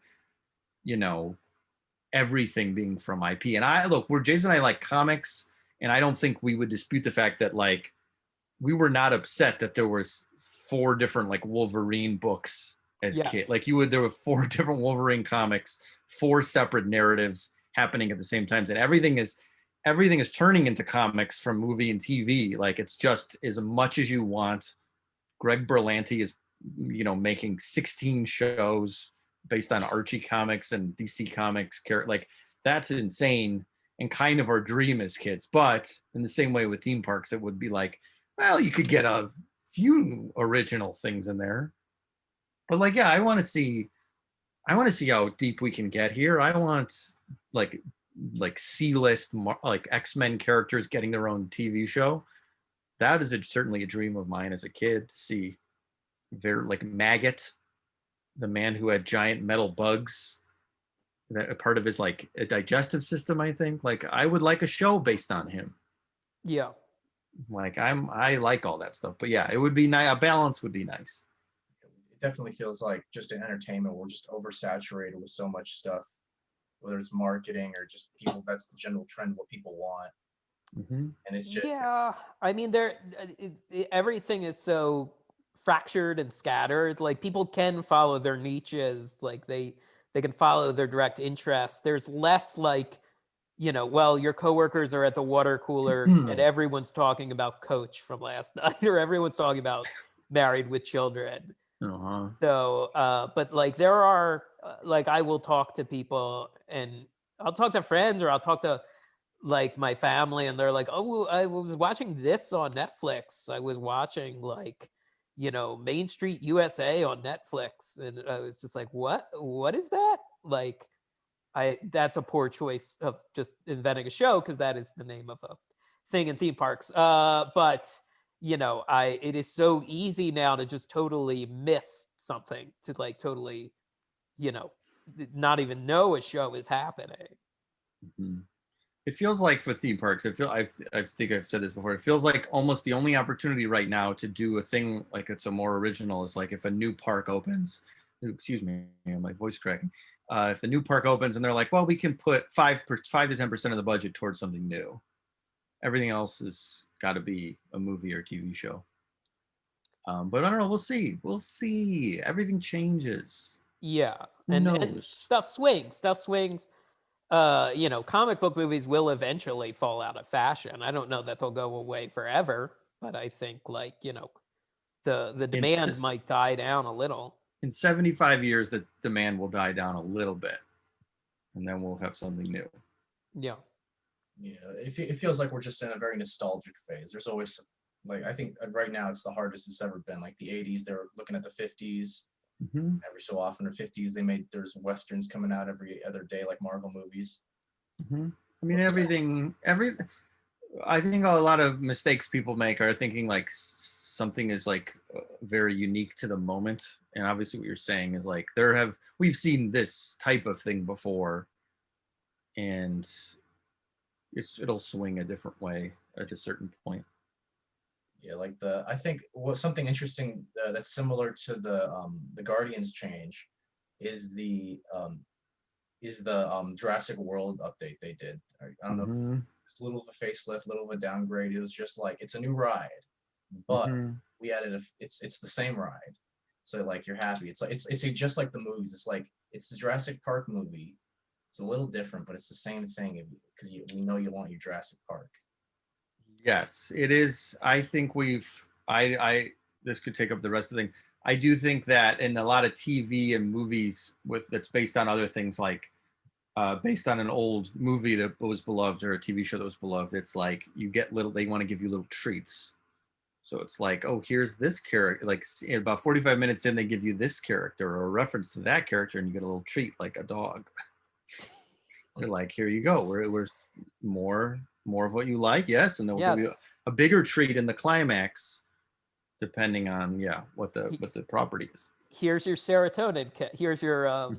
everything being from IP. And Jason and I like comics, and I don't think we would dispute the fact that like we were not upset that there was 4 different like Wolverine books as kids. Like there were 4 different Wolverine comics, 4 separate narratives happening at the same time, and everything is turning into comics from movie and TV. Like it's just as much as you want. Greg Berlanti is, making 16 shows based on Archie comics and DC comics. Like that's insane and kind of our dream as kids. But in the same way with theme parks, it would be like, well, you could get a few original things in there. But like, yeah, I want to see how deep we can get here. I want like C-list like X-Men characters getting their own TV show. That is certainly a dream of mine as a kid, to see like Maggot, the man who had giant metal bugs that a part of his like a digestive system. I think like I would like a show based on him. Yeah, like I like all that stuff, but yeah, it would be nice. A balance would be nice. It definitely feels like just in entertainment we're just oversaturated with so much stuff, whether it's marketing or just people. That's the general trend, what people want. Mm-hmm. And it's just, yeah. I mean, everything is so fractured and scattered. Like people can follow their niches, like they can follow their direct interests. There's less like, well, your coworkers are at the water cooler and everyone's talking about Coach from last night, or everyone's talking about Married with Children. Uh-huh. So, but like there are, like I will talk to people, and I'll talk to friends, or I'll talk to like my family, and they're like, oh, I was watching this on Netflix. I was watching like, Main Street USA on Netflix. And I was just like, what is that? Like, that's a poor choice of just inventing a show, because that is the name of a thing in theme parks. But it is so easy now to just totally miss something, to like totally, you know, not even know a show is happening. Mhm. It feels like with theme parks, I think I've said this before. It feels like almost the only opportunity right now to do a thing like it's a more original is like if a new park opens. Excuse me, my voice cracking. If the new park opens and they're like, well, we can put 5 to 10% of the budget towards something new. Everything else has got to be a movie or TV show. But I don't know. We'll see. We'll see. Everything changes. Yeah, Who and knows? stuff swings. Comic book movies will eventually fall out of fashion. I don't know that they'll go away forever, but I think the In, demand might die down a little. in 75 years, the demand will die down a little bit, and then we'll have something new. Yeah. Yeah, it feels like we're just in a very nostalgic phase. There's always, like, I think right now it's the hardest it's ever been. Like the 80s, they're looking at the 50s. Mm-hmm. Every so often, or 50s, there's westerns coming out every other day, like Marvel movies. Mm-hmm. I mean, I think a lot of mistakes people make are thinking like something is like very unique to the moment. And obviously what you're saying is like we've seen this type of thing before, and it'll swing a different way at a certain point. Yeah, like I think something interesting that's similar to the Guardians change is the Jurassic World update they did. I don't know, Mm-hmm. it's a little of a facelift, little of a downgrade. It was just like it's a new ride, but Mm-hmm. we added it's the same ride, so like you're happy. It's like it's just like the movies. It's like it's the Jurassic Park movie. It's a little different, but it's the same thing because we know you want your Jurassic Park. Yes, it is. I think this could take up the rest of the thing. I do think that in a lot of TV and movies that's based on other things, like based on an old movie that was beloved or a TV show that was beloved, it's like they want to give you little treats. So it's like, oh, here's this character. Like about 45 minutes in, they give you this character or a reference to that character, and you get a little treat like a dog. They're like, here you go. We're more of what you like, yes, and then we'll give you a bigger treat in the climax, depending on what the property is. Here's your serotonin. Here's your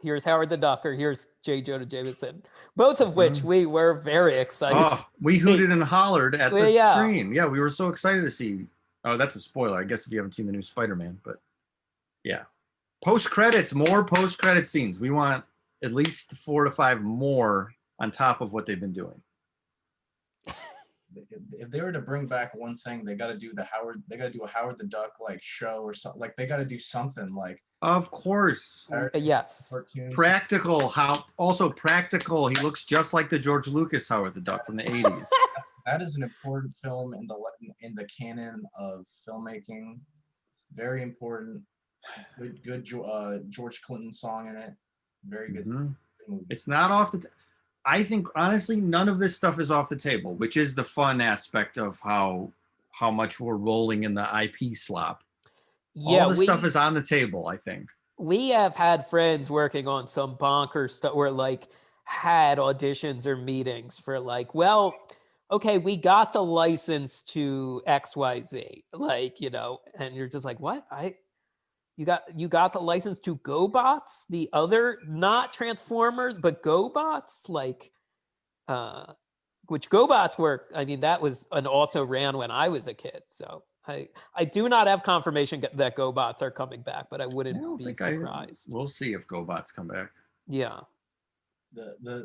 here's Howard the Duck, or here's J. Jonah Jameson. Both of which we were very excited. Oh, we hooted and hollered at the screen. Yeah, we were so excited to see. Oh, that's a spoiler, I guess, if you haven't seen the new Spider-Man. But yeah, more post-credit scenes. We want at least 4 to 5 more on top of what they've been doing. If they were to bring back one thing, they got to do a Howard the Duck like show or something. Like they got to do something like. Of course. Yes. Cartoons. Practical. He looks just like the George Lucas Howard the Duck from the 80s. That is an important film in the canon of filmmaking. It's very important. Good George Clinton song in it. Very good. Mm-hmm. Good movie. It's not off the. I think honestly, none of this stuff is off the table, which is the fun aspect of how much we're rolling in the IP slop. Yeah, all this stuff is on the table, I think. We have had friends working on some bonkers stuff where like had auditions or meetings for like, well, okay, we got the license to XYZ, like, and you're just like, what? You got the license to GoBots, the other, not Transformers, but GoBots, like, which GoBots were. I mean, that was also ran when I was a kid. So I do not have confirmation that GoBots are coming back, but I wouldn't be surprised. We'll see if GoBots come back. Yeah.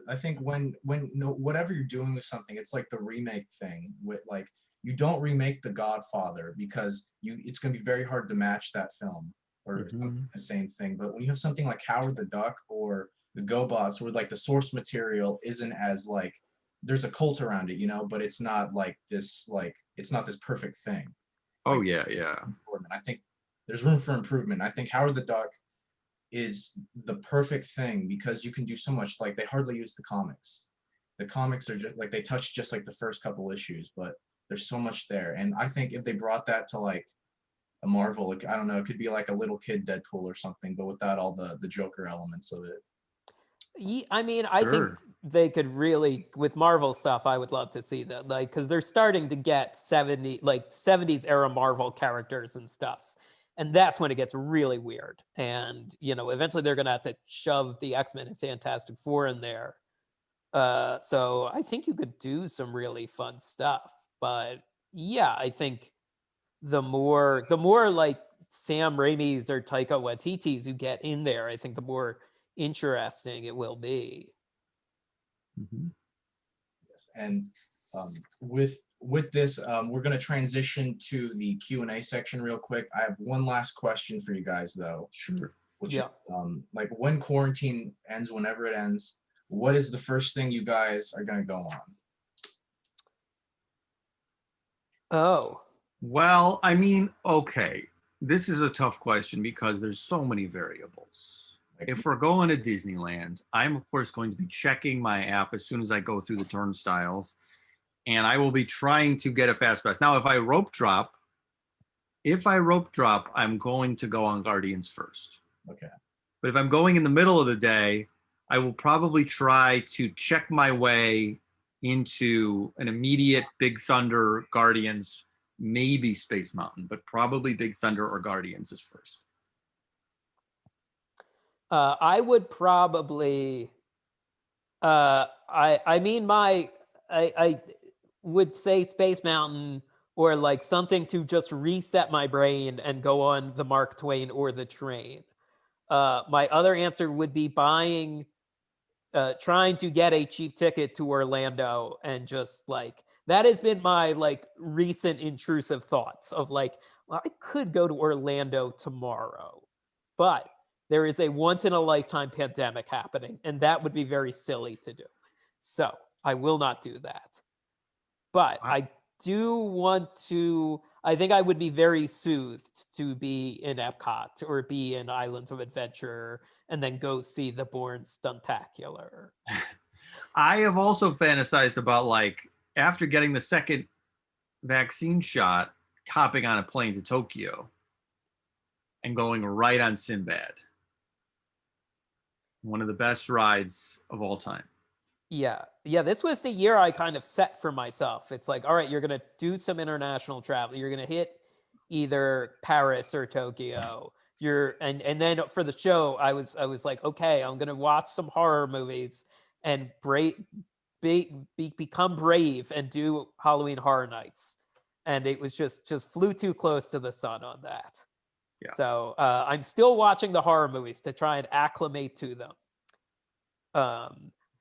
I think when whatever you're doing with something, it's like the remake thing with like you don't remake The Godfather because it's going to be very hard to match that film. Or the same thing, but when you have something like Howard the Duck or the GoBots, where like the source material isn't as like there's a cult around it, but it's not like this, like it's not this perfect thing. Oh like, yeah. I think there's room for improvement. I think Howard the Duck is the perfect thing because you can do so much. Like they hardly use the comics. The comics are just like they touch just like the first couple issues, but there's so much there. And I think if they brought that to like a Marvel, like, I don't know, it could be like a little kid Deadpool or something, but without all the Joker elements of it. I mean, I think they could really, with Marvel stuff, I would love to see that, like, because they're starting to get 70s era Marvel characters and stuff, and that's when it gets really weird. And eventually they're gonna have to shove the X-Men and Fantastic Four in there. So I think you could do some really fun stuff. But yeah, I think the more like Sam Raimi's or Taika Waititi's you get in there, I think the more interesting it will be. Yes. And with this, we're going to transition to the Q&A section real quick. I have one last question for you guys, though. Sure. Which Yeah. like when quarantine ends, whenever it ends, what is the first thing you guys are going to go on? Oh, Well, I mean, okay, this is a tough question because there's so many variables. If we're going to Disneyland, I'm of course going to be checking my app as soon as I go through the turnstiles, and I will be trying to get a fast pass. Now, if I rope drop, I'm going to go on Guardians first. Okay. But if I'm going in the middle of the day, I will probably try to check my way into an immediate Big Thunder, Guardians, maybe Space Mountain, but probably Big Thunder or Guardians is first. I would probably. I mean, I would say Space Mountain or like something to just reset my brain and go on the Mark Twain or the train. My other answer would be trying to get a cheap ticket to Orlando, and just like that has been my like recent intrusive thoughts of like, well, I could go to Orlando tomorrow, but there is a once in a lifetime pandemic happening, and that would be very silly to do. So I will not do that. But I do want to, I think I would be very soothed to be in Epcot or be in Islands of Adventure and then go see the Bourne Stuntacular. I have also fantasized about like after getting the second vaccine shot, hopping on a plane to Tokyo and going right on Sinbad. One of the best rides of all time. Yeah. This was the year I kind of set for myself. It's like, all right, you're going to do some international travel. You're going to hit either Paris or Tokyo. And then for the show, I was like, okay, I'm going to watch some horror movies and become brave and do Halloween Horror Nights. And it was just flew too close to the sun on that. Yeah. So I'm still watching the horror movies to try and acclimate to them.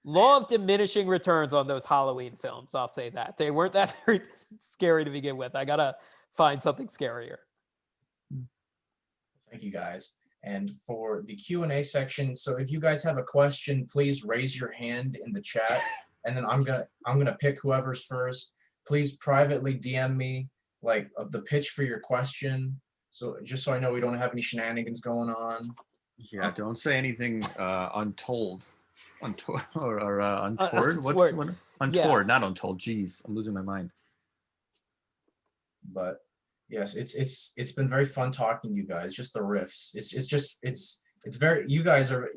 Law of diminishing returns on those Halloween films, I'll say that. They weren't that very scary to begin with. I got to find something scarier. Thank you, guys. And for the Q&A section, so if you guys have a question, please raise your hand in the chat, and then I'm gonna pick whoever's first. Please privately DM me like the pitch for your question, so just so I know we don't have any shenanigans going on. Yeah, don't say anything untold. Untoward. Untoward. Untoward, not untold. Jeez, I'm losing my mind. But yes, it's been very fun talking to you guys. Just the riffs. It's very, you guys are,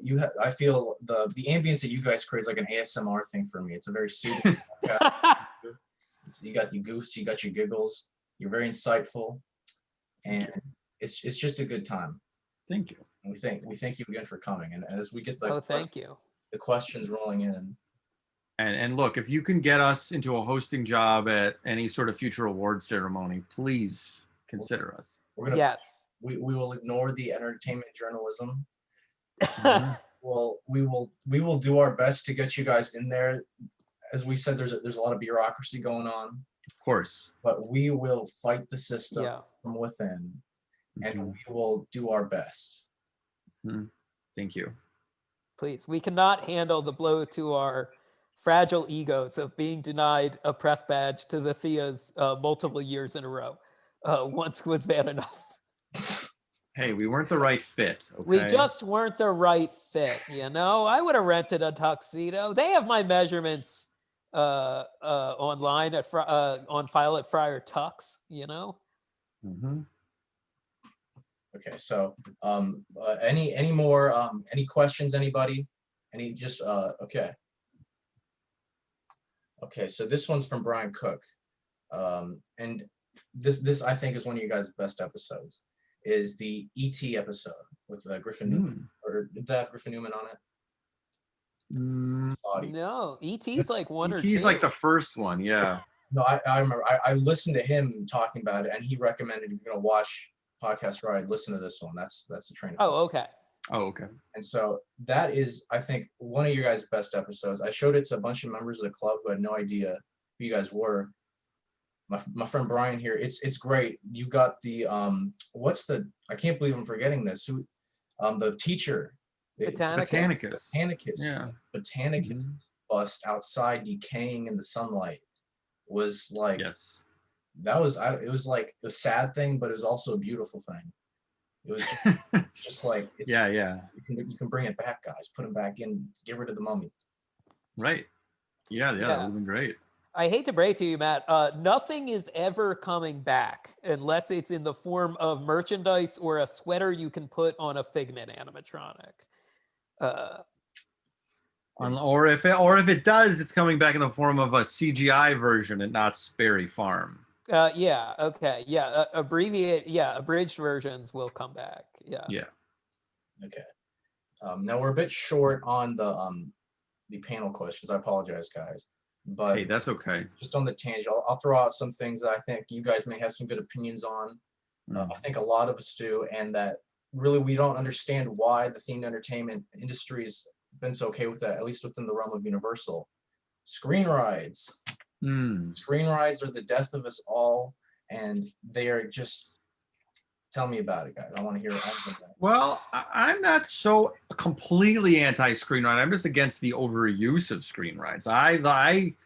I feel the ambience that you guys create is like an ASMR thing for me. It's a very soothing podcast. You got your goofs, you got your giggles. You're very insightful, and it's just a good time. Thank you. And we thank you again for coming. And as we get thank you. The questions rolling in. And look, if you can get us into a hosting job at any sort of future award ceremony, please consider us. Yes. We will ignore the entertainment journalism. Mm-hmm. Well, we will do our best to get you guys in there. As we said, there's a lot of bureaucracy going on. Of course. But we will fight the system from within, and Mm-hmm. we will do our best. Mm-hmm. Thank you. Please, we cannot handle the blow to our fragile egos of being denied a press badge to the Theas multiple years in a row. Once was bad enough. Hey, we weren't the right fit. Okay? We just weren't the right fit, you know? I would have rented a tuxedo. They have my measurements online on file at Friar Tux, you know? Mm-hmm. Okay, so any more any questions, anybody? Okay. Okay, so this one's from Brian Cook, and this I think is one of you guys' best episodes. Is the ET episode with Griffin Newman, or did that have Griffin Newman on it? Body. No, ET's like one or two. ET's like the first one, yeah. No, I remember I listened to him talking about it, and he recommended if you're gonna watch Podcast Ride, listen to this one. That's the train of thought. Oh, okay. Oh, okay. And so that is, I think, one of your guys' best episodes. I showed it to a bunch of members of the club who had no idea who you guys were. My friend Brian here, it's great. You got the I can't believe I'm forgetting this. Who the teacher. Botanicus. Botanicus. Yeah. Botanicus bust outside decaying in the sunlight was like Yes. that was it was like a sad thing, but it was also a beautiful thing. It was just like it's, yeah. You can bring it back, guys. Put him back in. Get rid of the mummy. Right. Yeah, that would have been great. I hate to break to you, Matt. Nothing is ever coming back unless it's in the form of merchandise or a sweater you can put on a Figment animatronic. Or if it does, it's coming back in the form of a CGI version at Knott's Berry Farm. Yeah. Okay. Yeah. Abridged versions will come back. Yeah. Yeah. Okay. Now we're a bit short on the panel questions. I apologize, guys. But Hey, that's okay. just on the tangent, I'll throw out some things that I think you guys may have some good opinions on. I think a lot of us do, and that really we don't understand why the themed entertainment industry's been so okay with that, at least within the realm of Universal. Screen rides. Screen rides are the death of us all, and they are just. Tell me about it, guys. I want to hear it. Well, I'm not so completely anti-screen ride. I'm just against the overuse of screen rides. I'm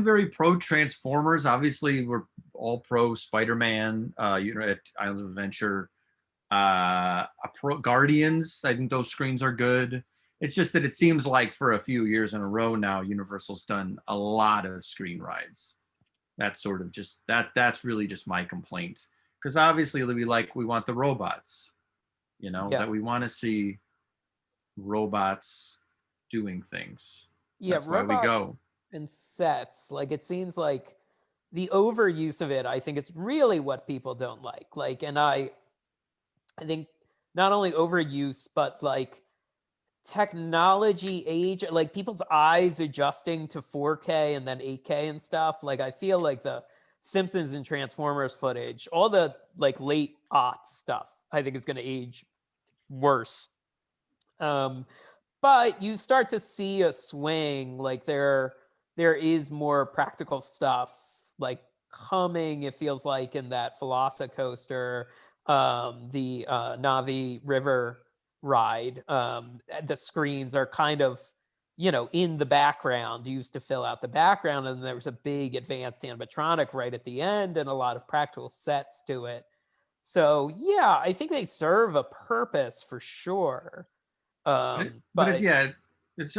very pro Transformers. Obviously, we're all pro Spider-Man. At Islands of Adventure, pro Guardians. I think those screens are good. It's just that it seems like for a few years in a row now, Universal's done a lot of screen rides. That's sort of just that's really just my complaint. Because obviously we want the robots, that we want to see robots doing things. Yeah, that's why we go. And sets, like it seems like the overuse of it, I think it's really what people don't like. Like, and I think not only overuse, but like technology age, like people's eyes adjusting to 4K and then 8K and stuff. Like I feel like the Simpsons and Transformers footage, all the like late aughts stuff, I think is going to age worse. But you start to see a swing, like there is more practical stuff like coming, it feels like, in that Velocicoaster, the Navi River ride. The screens are kind of in the background, used to fill out the background, and there was a big advanced animatronic right at the end and a lot of practical sets to it. So yeah, I think they serve a purpose for sure. It's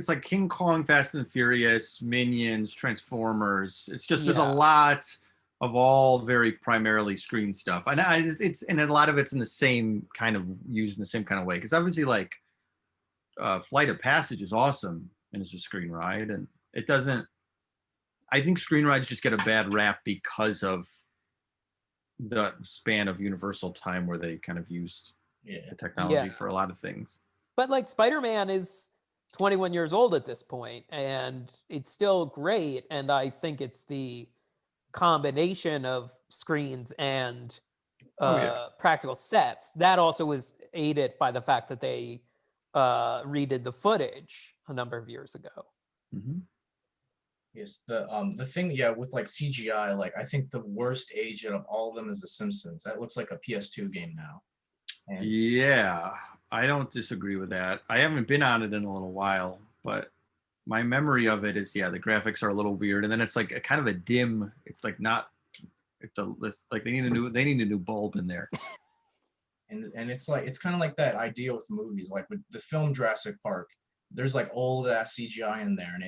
like King Kong, Fast and Furious, Minions, Transformers. It's just there's a lot of all very primarily screen stuff, and and a lot of it's in the same kind of used in the same kind of way. Because obviously, like Flight of Passage is awesome and it's a screen ride, and it doesn't. I think screen rides just get a bad rap because of the span of Universal time where they kind of used the technology for a lot of things. But like Spider-Man is 21 years old at this point, and it's still great. And I think it's the combination of screens and practical sets that also was aided by the fact that they redid the footage a number of years ago. Mm-hmm. Yes, the thing, with like CGI, like I think the worst agent of all of them is The Simpsons. That looks like a PS2 game now. And yeah, I don't disagree with that. I haven't been on it in a little while, but my memory of it is, the graphics are a little weird, and then it's like a kind of a dim. It's like not. Like they need a new bulb in there. And it's like it's kind of like that idea with movies, like with the film Jurassic Park. There's like old ass CGI in there, and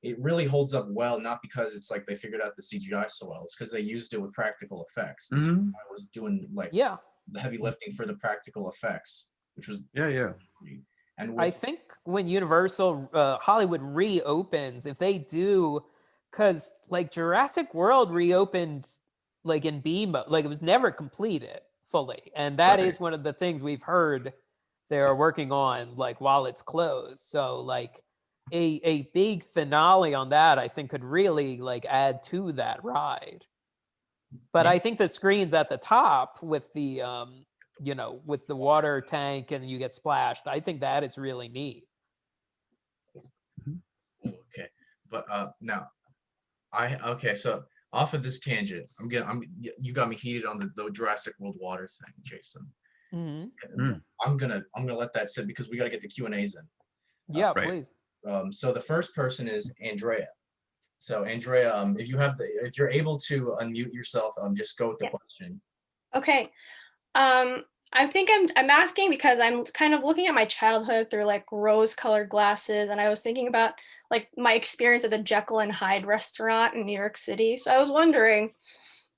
it really holds up well, not because it's like they figured out the CGI so well. It's because they used it with practical effects. This guy was doing the heavy lifting for the practical effects, which was And I think when Universal Hollywood reopens, if they do because like Jurassic World reopened like in B mode, like it was never completed fully, and that is Right. one of the things we've heard they're working on like while it's closed. So like a big finale on that, I think, could really like add to that ride. But Yeah. I think the screens at the top with the with the water tank and you get splashed, I think that is really neat. Okay, but now okay. So off of this tangent, you got me heated on the Jurassic World water thing, Jason. Mhm. Mm. I'm gonna let that sit because we got to get the Q&As in. Yeah, Right. please. So the first person is Andrea. So Andrea, if you're able to unmute yourself, just go with the Yeah. question. Okay. I think I'm asking because I'm kind of looking at my childhood through like rose-colored glasses, and I was thinking about like my experience at the Jekyll and Hyde restaurant in New York City. So I was wondering,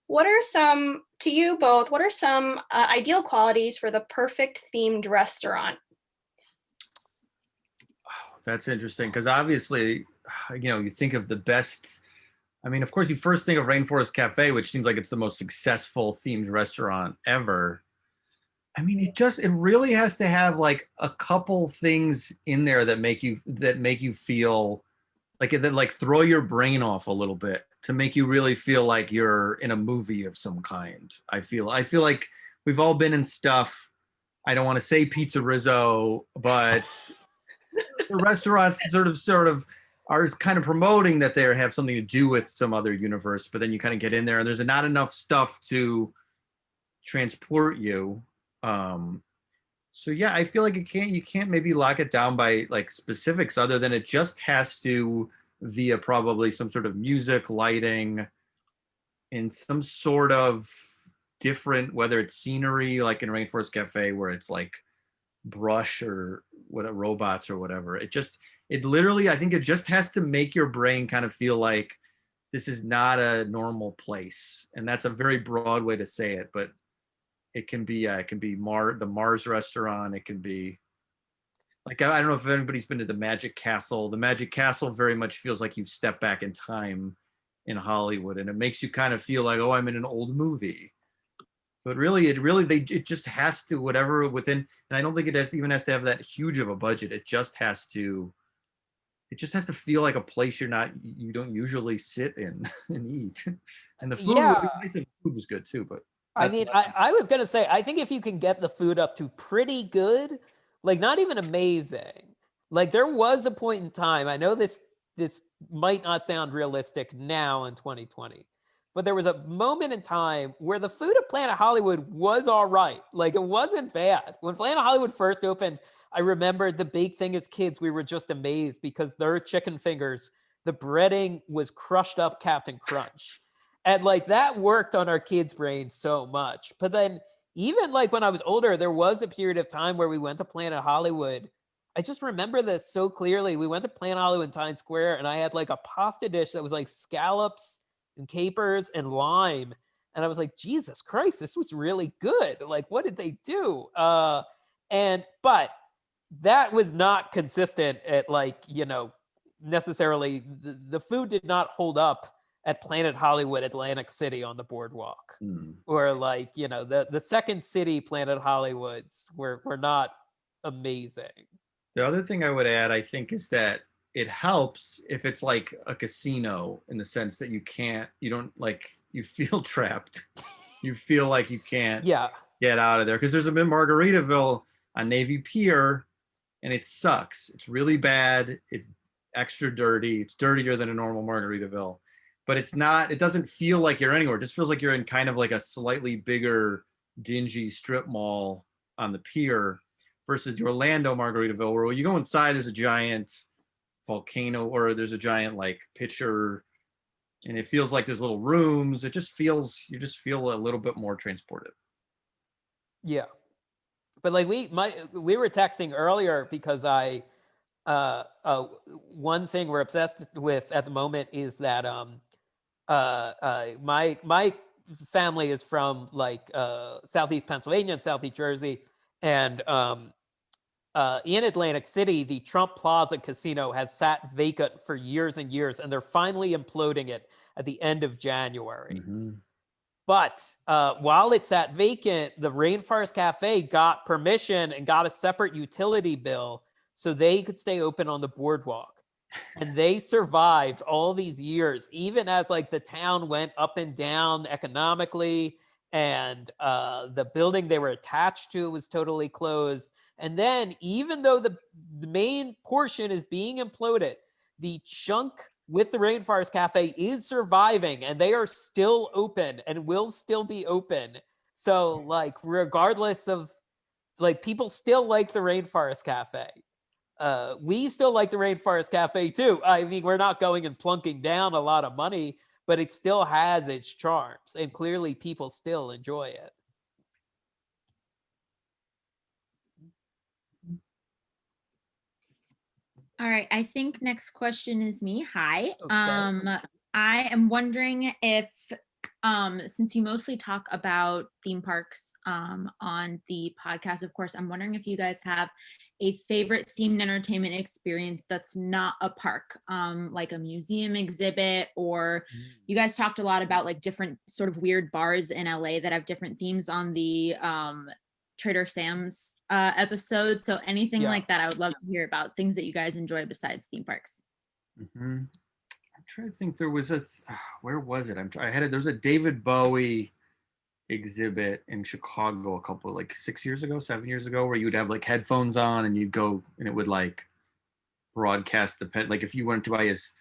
what are some, to you both, what are some ideal qualities for the perfect themed restaurant? That's interesting because obviously, you think of the best. I mean, of course, you first think of Rainforest Cafe, which seems like it's the most successful themed restaurant ever. I mean, it really has to have like a couple things in there that make you feel like that, like throw your brain off a little bit to make you really feel like you're in a movie of some kind. I feel like we've all been in stuff. I don't want to say Pizza Rizzo, but the restaurants sort of are kind of promoting that they have something to do with some other universe, but then you kind of get in there and there's not enough stuff to transport you. So yeah, I feel like you can't maybe lock it down by like specifics other than it just has to via probably some sort of music, lighting, and some sort of different, whether it's scenery like in Rainforest Cafe where it's like brush or what robots or whatever. It literally, I think it just has to make your brain kind of feel like this is not a normal place. And that's a very broad way to say it, but it can be the Mars restaurant. It can be like, I don't know if anybody's been to the Magic Castle. The Magic Castle very much feels like you've stepped back in time in Hollywood, and it makes you kind of feel like, oh, I'm in an old movie. But really, it just has to, whatever within, and I don't think even has to have that huge of a budget. It just has to feel like a place you don't usually sit in and eat. And the food, Yeah. the food was good too, but I mean, I was gonna say, I think if you can get the food up to pretty good, like not even amazing. Like there was a point in time, I know this might not sound realistic now in 2020, but there was a moment in time where the food at Planet Hollywood was all right. Like it wasn't bad. When Planet Hollywood first opened, I remember the big thing as kids, we were just amazed because their chicken fingers, the breading was crushed up Captain Crunch. And like that worked on our kids' brains so much. But then even like when I was older, there was a period of time where we went to Planet Hollywood. I just remember this so clearly. We went to Planet Hollywood in Times Square and I had like a pasta dish that was like scallops and capers and lime. And I was like, Jesus Christ, this was really good. Like, what did they do? But that was not consistent at like, necessarily the food did not hold up at Planet Hollywood, Atlantic City on the boardwalk. Or like, the second city Planet Hollywoods were not amazing. the other thing I would add, I think, is that it helps if it's like a casino in the sense that you feel trapped. You feel like you can't get out of there. Because there's a bit Margaritaville on Navy Pier, and it sucks. It's really bad. It's extra dirty. It's dirtier than a normal Margaritaville. But it doesn't feel like you're anywhere. It just feels like you're in kind of like a slightly bigger, dingy strip mall on the pier versus the Orlando Margaritaville, where when you go inside, there's a giant volcano or there's a giant like pitcher, and it feels like there's little rooms. You just feel a little bit more transported. Yeah. But like we were texting earlier because one thing we're obsessed with at the moment is that my family is from like Southeast Pennsylvania and Southeast Jersey, and in Atlantic City, the Trump Plaza Casino has sat vacant for years and years, and they're finally imploding it at the end of January. Mhm. But while it's at vacant, the Rainforest Cafe got permission and got a separate utility bill so they could stay open on the boardwalk. And they survived all these years, even as like the town went up and down economically, and the building they were attached to was totally closed. And then, even though the main portion is being imploded, the chunk with the Rainforest Cafe is surviving, and they are still open and will still be open. So, like, regardless of, like, people still like the Rainforest Cafe. We still like the Rainforest Cafe too. I mean, we're not going and plunking down a lot of money, but it still has its charms, and clearly people still enjoy it. All right, I think next question is me. Hi. Okay. I am wondering if since you mostly talk about theme parks on the podcast, of course, I'm wondering if you guys have a favorite themed entertainment experience that's not a park, like a museum exhibit, or you guys talked a lot about like different sort of weird bars in LA that have different themes on the Trader Sam's episode. So anything Yeah. like that, I would love to hear about things that you guys enjoy besides theme parks. I'm trying to think. There was where was it? There was a David Bowie exhibit in Chicago a couple, like 7 years ago, where you'd have like headphones on and you'd go and it would like broadcast like if you went to buy his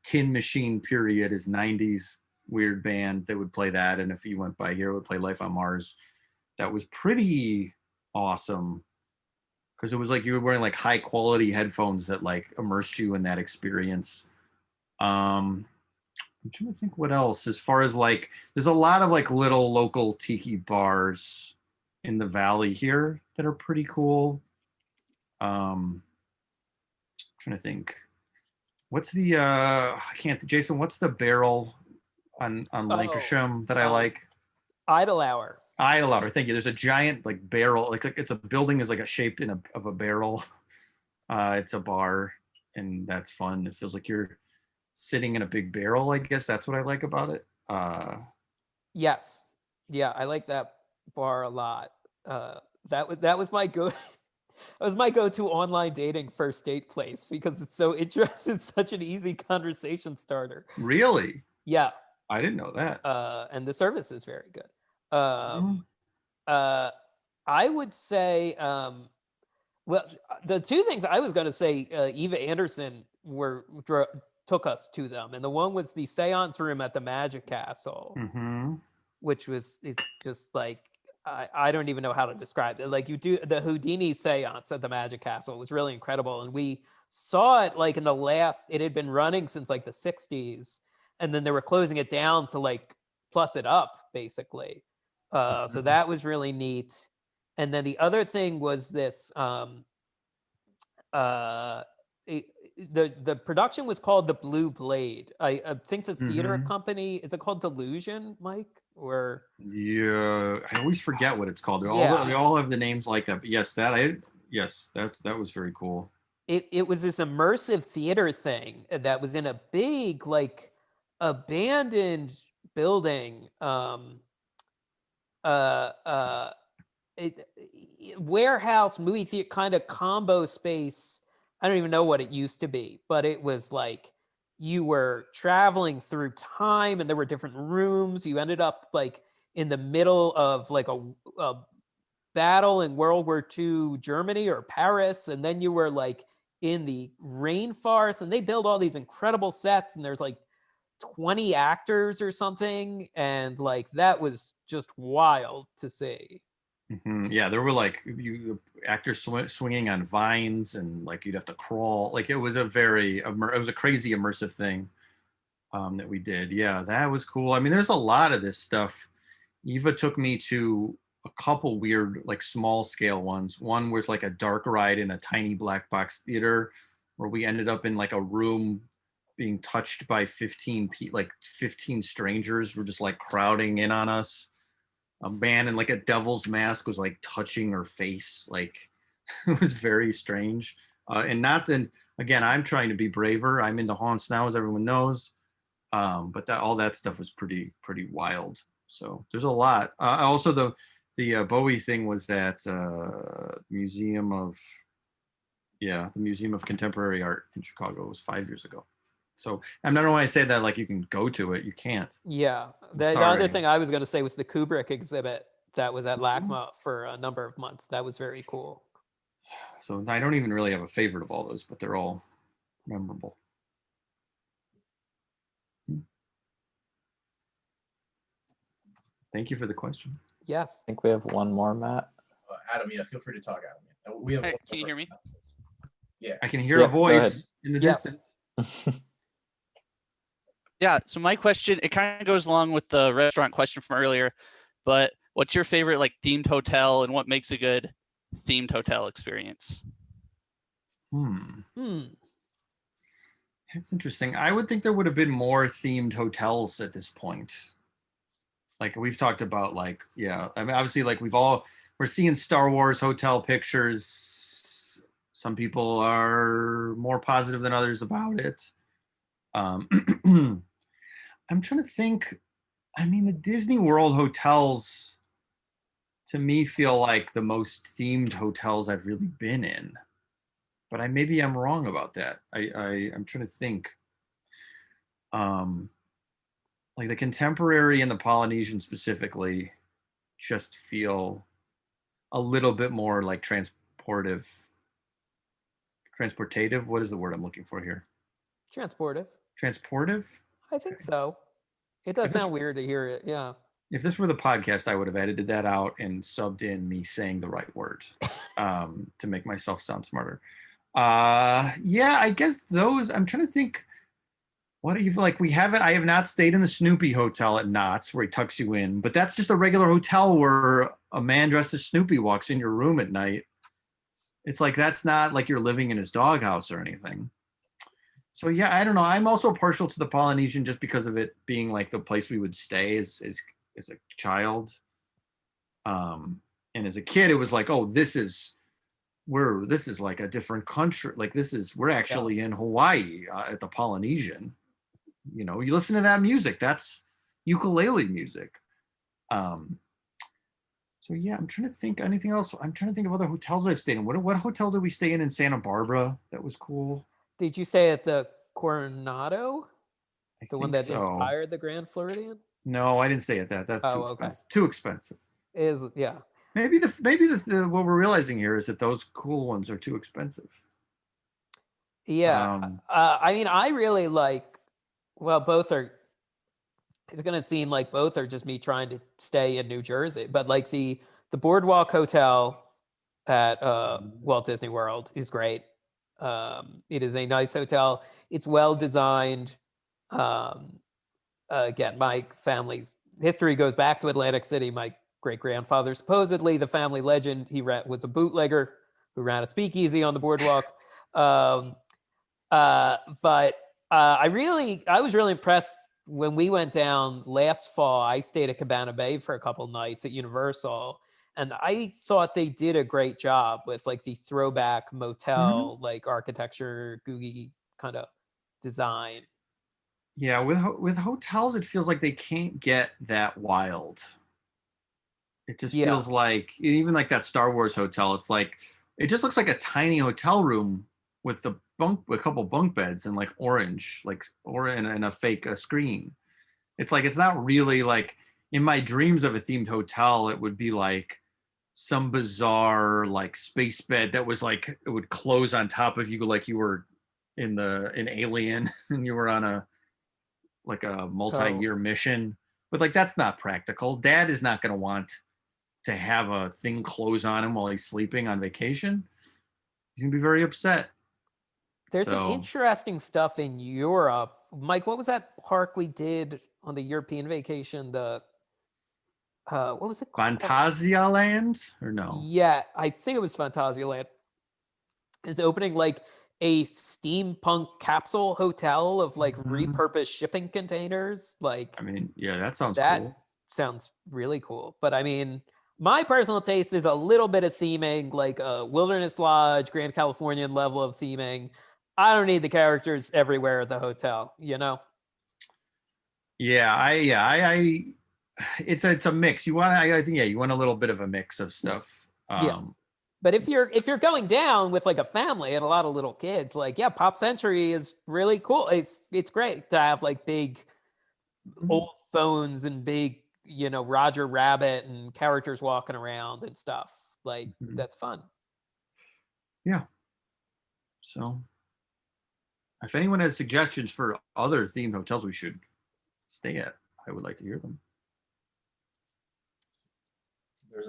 Tin Machine period, his 90s weird band, they would play that. And if you went by here, it would play Life on Mars. That was pretty awesome because it was like you were wearing like high quality headphones that like immersed you in that experience. I'm trying to think what else, as far as like, there's a lot of like little local tiki bars in the valley here that are pretty cool. I'm trying to think. What's the Jason, what's the barrel on Lancashire that I like? Idle Hour. Idle Hour, thank you. There's a giant like barrel, like it's a building is like a shaped of a barrel. It's a bar, and that's fun. It feels like you're sitting in a big barrel. I guess that's what I like about it. Yes. Yeah, I like that bar a lot. That was my go. That was my go-to online dating first date place because it's so interesting. It's such an easy conversation starter. Really? Yeah. I didn't know that. And the service is very good. I would say, well, the two things I was going to say, Eva Anderson took us to them, and the one was the seance room at the Magic Castle, which it's just like, I don't even know how to describe it. Like, you do the Houdini seance at the Magic Castle. It was really incredible, and we saw it like it had been running since like the 60s, and then they were closing it down to like plus it up basically. So that was really neat. And then the other thing was this, the production was called The Blue Blade. I think the theater company, is it called Delusion, Mike? Or yeah, I always forget what it's called. They all have the names like that. But yes, that was very cool. It was this immersive theater thing that was in a big like abandoned building, warehouse movie theater kind of combo space. I don't even know what it used to be, but it was like you were traveling through time and there were different rooms. You ended up like in the middle of like a battle in World War II Germany or Paris, and then you were like in the rainforest, and they build all these incredible sets, and there's like 20 actors or something, and like that was just wild to see. Yeah, there were like actors swinging on vines, and like you'd have to crawl. Like it was a crazy immersive thing that we did. Yeah, that was cool. I mean, there's a lot of this stuff. Eva took me to a couple weird, like small scale ones. One was like a dark ride in a tiny black box theater where we ended up in like a room being touched by 15 strangers were just like crowding in on us. A man in like a devil's mask was like touching her face, like It was very strange. And not then again, I'm trying to be braver. I'm into haunts now, as everyone knows. But that all that stuff was pretty wild. So there's a lot. Also, the Bowie thing was at the Museum of Contemporary Art in Chicago. It was 5 years ago. So I'm not when I say that like you can go to it, you can't. Yeah. The other thing I was going to say was the Kubrick exhibit that was at LACMA for a number of months. That was very cool. So I don't even really have a favorite of all those, but they're all memorable. Thank you for the question. Yes. I think we have one more, Matt. Adam, yeah, feel free to talk, Adam. We have. Hey, can you hear me? Yeah. I can hear Yeah, a go ahead. voice in the Yes. distance. Yeah, so my question, it kind of goes along with the restaurant question from earlier, but what's your favorite like themed hotel and what makes a good themed hotel experience? That's interesting. I would think there would have been more themed hotels at this point. Like we've talked about, like, yeah, I mean, obviously, like we're seeing Star Wars hotel pictures. Some people are more positive than others about it. I'm trying to think. I mean, the Disney World hotels to me feel like the most themed hotels I've really been in. But maybe I'm wrong about that. I'm trying to think. Like the Contemporary and the Polynesian specifically just feel a little bit more like transportative. What is the word I'm looking for here? Transportive. Transportive? I think so. It does sound weird to hear it. Yeah. If this were the podcast, I would have edited that out and subbed in me saying the right word to make myself sound smarter. Yeah, I guess those, I'm trying to think what you've like, I have not stayed in the Snoopy Hotel at Knott's where he tucks you in, but that's just a regular hotel where a man dressed as Snoopy walks in your room at night. It's like, that's not like you're living in his doghouse or anything. So yeah, I don't know. I'm also partial to the Polynesian just because of it being like the place we would stay as a child. And as a kid, it was like, oh, this is like a different country. Like we're actually in Hawaii at the Polynesian. You know, you listen to that music, that's ukulele music. So yeah, I'm trying to think anything else. I'm trying to think of other hotels I've stayed in. What hotel did we stay in Santa Barbara? That was cool. Did you stay at the Coronado? The one that so. inspired the Grand Floridian? No, I didn't stay at that. That's too expensive. Okay. Too expensive. Yeah. Maybe what we're realizing here is that those cool ones are too expensive. Yeah. I mean, I really like. Well, both are. It's going to seem like both are just me trying to stay in New Jersey, but like the Boardwalk Hotel at Walt Disney World is great. It is a nice hotel. It's well designed. Again, my family's history goes back to Atlantic City. My great-grandfather, supposedly the family legend, he was a bootlegger who ran a speakeasy on the boardwalk. But I was really impressed when we went down last fall. I stayed at Cabana Bay for a couple nights at Universal, and I thought they did a great job with like the throwback motel, like architecture, googie kind of design. Yeah, with hotels, it feels like they can't get that wild. It just feels like, even like that Star Wars hotel, it's like, it just looks like a tiny hotel room with a couple bunk beds and like orange, and a fake screen. It's like, it's not really like, in my dreams of a themed hotel, it would be like some bizarre like space bed that was like, it would close on top of you like you were in Alien and you were on a multi-year mission. But like, that's not practical. Dad is not going to want to have a thing close on him while he's sleeping on vacation. He's gonna be very upset. There's some interesting stuff in Europe. Mike, what was that park we did on the European vacation? The what was it called? Fantasia Land, or no? Yeah, I think it was Fantasia Land. Is opening like a steampunk capsule hotel of like repurposed shipping containers. Like, I mean, yeah, that sounds cool. Sounds really cool. But I mean, My personal taste is a little bit of theming, like a Wilderness Lodge, Grand Californian level of theming. I don't need the characters everywhere at the hotel, you know? Yeah, it's a mix. You want, I think, yeah, you want a little bit of a mix of stuff. Yeah. But if you're going down with like a family and a lot of little kids, like yeah, Pop Century is really cool. It's great to have like big old phones and big, you know, Roger Rabbit and characters walking around and stuff. Like that's fun. Yeah. So if anyone has suggestions for other themed hotels we should stay at, I would like to hear them. There's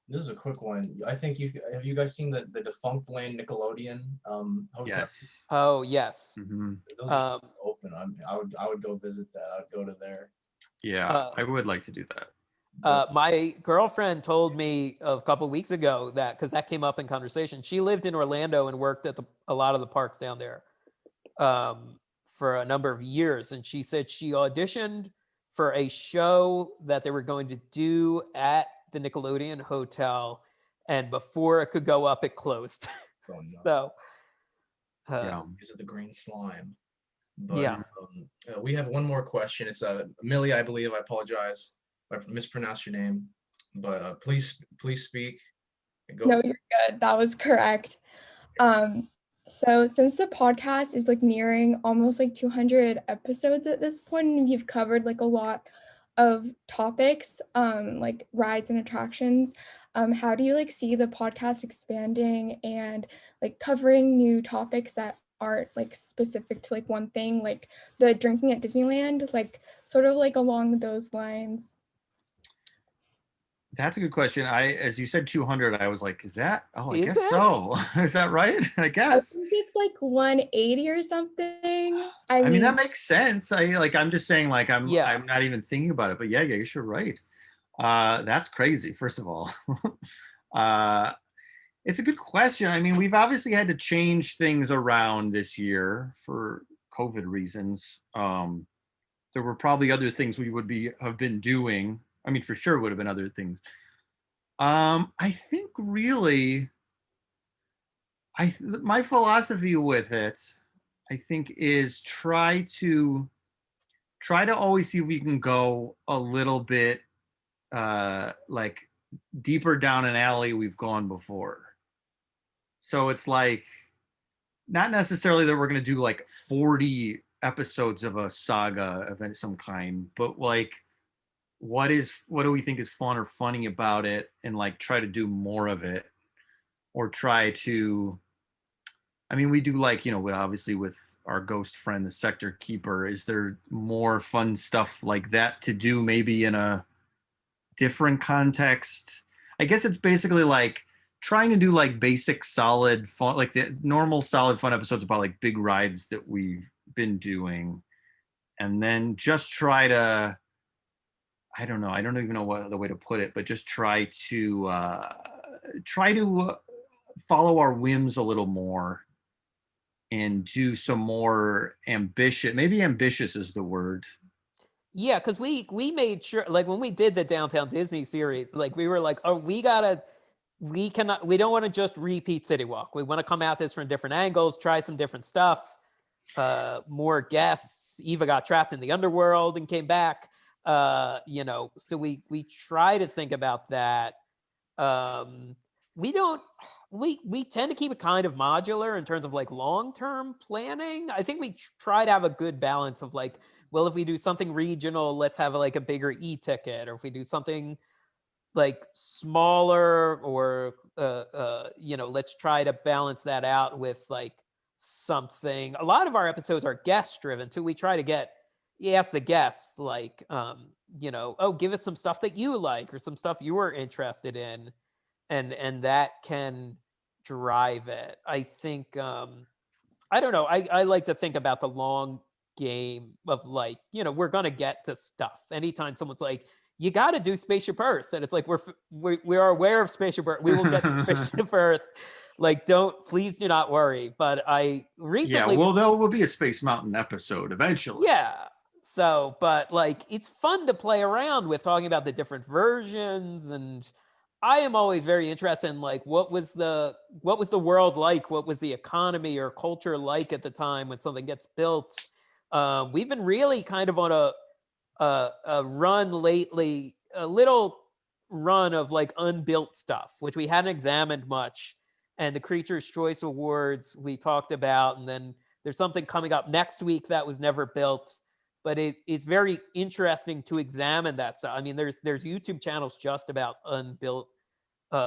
this is a quick one. I think have you guys seen the defunct land Nickelodeon hotel? Yes. Oh yes. Those are open. I would go visit that. I'd go to there. Yeah, I would like to do that. My girlfriend told me a couple of weeks ago that, because that came up in conversation, she lived in Orlando and worked at a lot of the parks down there for a number of years. And she said she auditioned for a show that they were going to do at the Nickelodeon Hotel. And before it could go up, it closed. Oh, no. So, Because of the green slime. But, yeah. We have one more question. It's Millie, I believe. I apologize if I mispronounced your name, but please speak. No, you're good. That was correct. So since the podcast is like nearing almost like 200 episodes at this point, and you've covered like a lot of topics, like rides and attractions, how do you like see the podcast expanding and like covering new topics that aren't like specific to like one thing, like the drinking at Disneyland, like sort of like along those lines? That's a good question. As you said 200, I was like, is that? Oh, I Is guess it? so. Is that right? I I guess. think it's like 180 or something. I mean, that makes sense. I'm just saying, like, I'm not even thinking about it, but yeah, you're right. That's crazy, first of all. It's a good question. I mean, we've obviously had to change things around this year for COVID reasons. There were probably other things we would have been doing. I mean, for sure would have been other things. I think really, my philosophy with it, I think, is try to always see if we can go a little bit like deeper down an alley we've gone before. So it's like, not necessarily that we're going to do like 40 episodes of a saga of some kind, but like, what do we think is fun or funny about it, and like try to do more of it, or try to, I mean, we do like, you know, obviously with our ghost friend, the Sector Keeper, is there more fun stuff like that to do maybe in a different context? I guess it's basically like trying to do like basic solid fun, like the normal solid fun episodes about like big rides that we've been doing, and then just try to, I don't even know what other way to put it, but just try to follow our whims a little more and do some more ambitious, maybe ambitious is the word. Yeah, because we made sure, like when we did the Downtown Disney series, like we were like, oh, we don't want to just repeat City Walk. We want to come at this from different angles, try some different stuff, more guests. Eva got trapped in the underworld and came back. You know, so we try to think about that. We tend to keep it kind of modular in terms of like long-term planning. I think we try to have a good balance of like, well, if we do something regional, let's have like a bigger e-ticket, or if we do something like smaller, or you know, let's try to balance that out with like something. A lot of our episodes are guest driven too. We try to ask the guests, like, you know, oh, give us some stuff that you like or some stuff you were interested in, and that can drive it. I think, I don't know. I like to think about the long game of like, you know, we're gonna get to stuff. Anytime someone's like, you got to do Spaceship Earth, and it's like we are aware of Spaceship Earth. We will get to Spaceship Earth. Like, please do not worry. But I recently, yeah, well, there will be a Space Mountain episode eventually. Yeah. So, but like, it's fun to play around with talking about the different versions, and I am always very interested in like what was the world like, what was the economy or culture like at the time when something gets built. We've been really kind of on a run lately, a little run of like unbuilt stuff, which we hadn't examined much. And the Creature's Choice Awards we talked about, and then there's something coming up next week that was never built. But it's very interesting to examine that stuff. I mean, there's YouTube channels just about unbuilt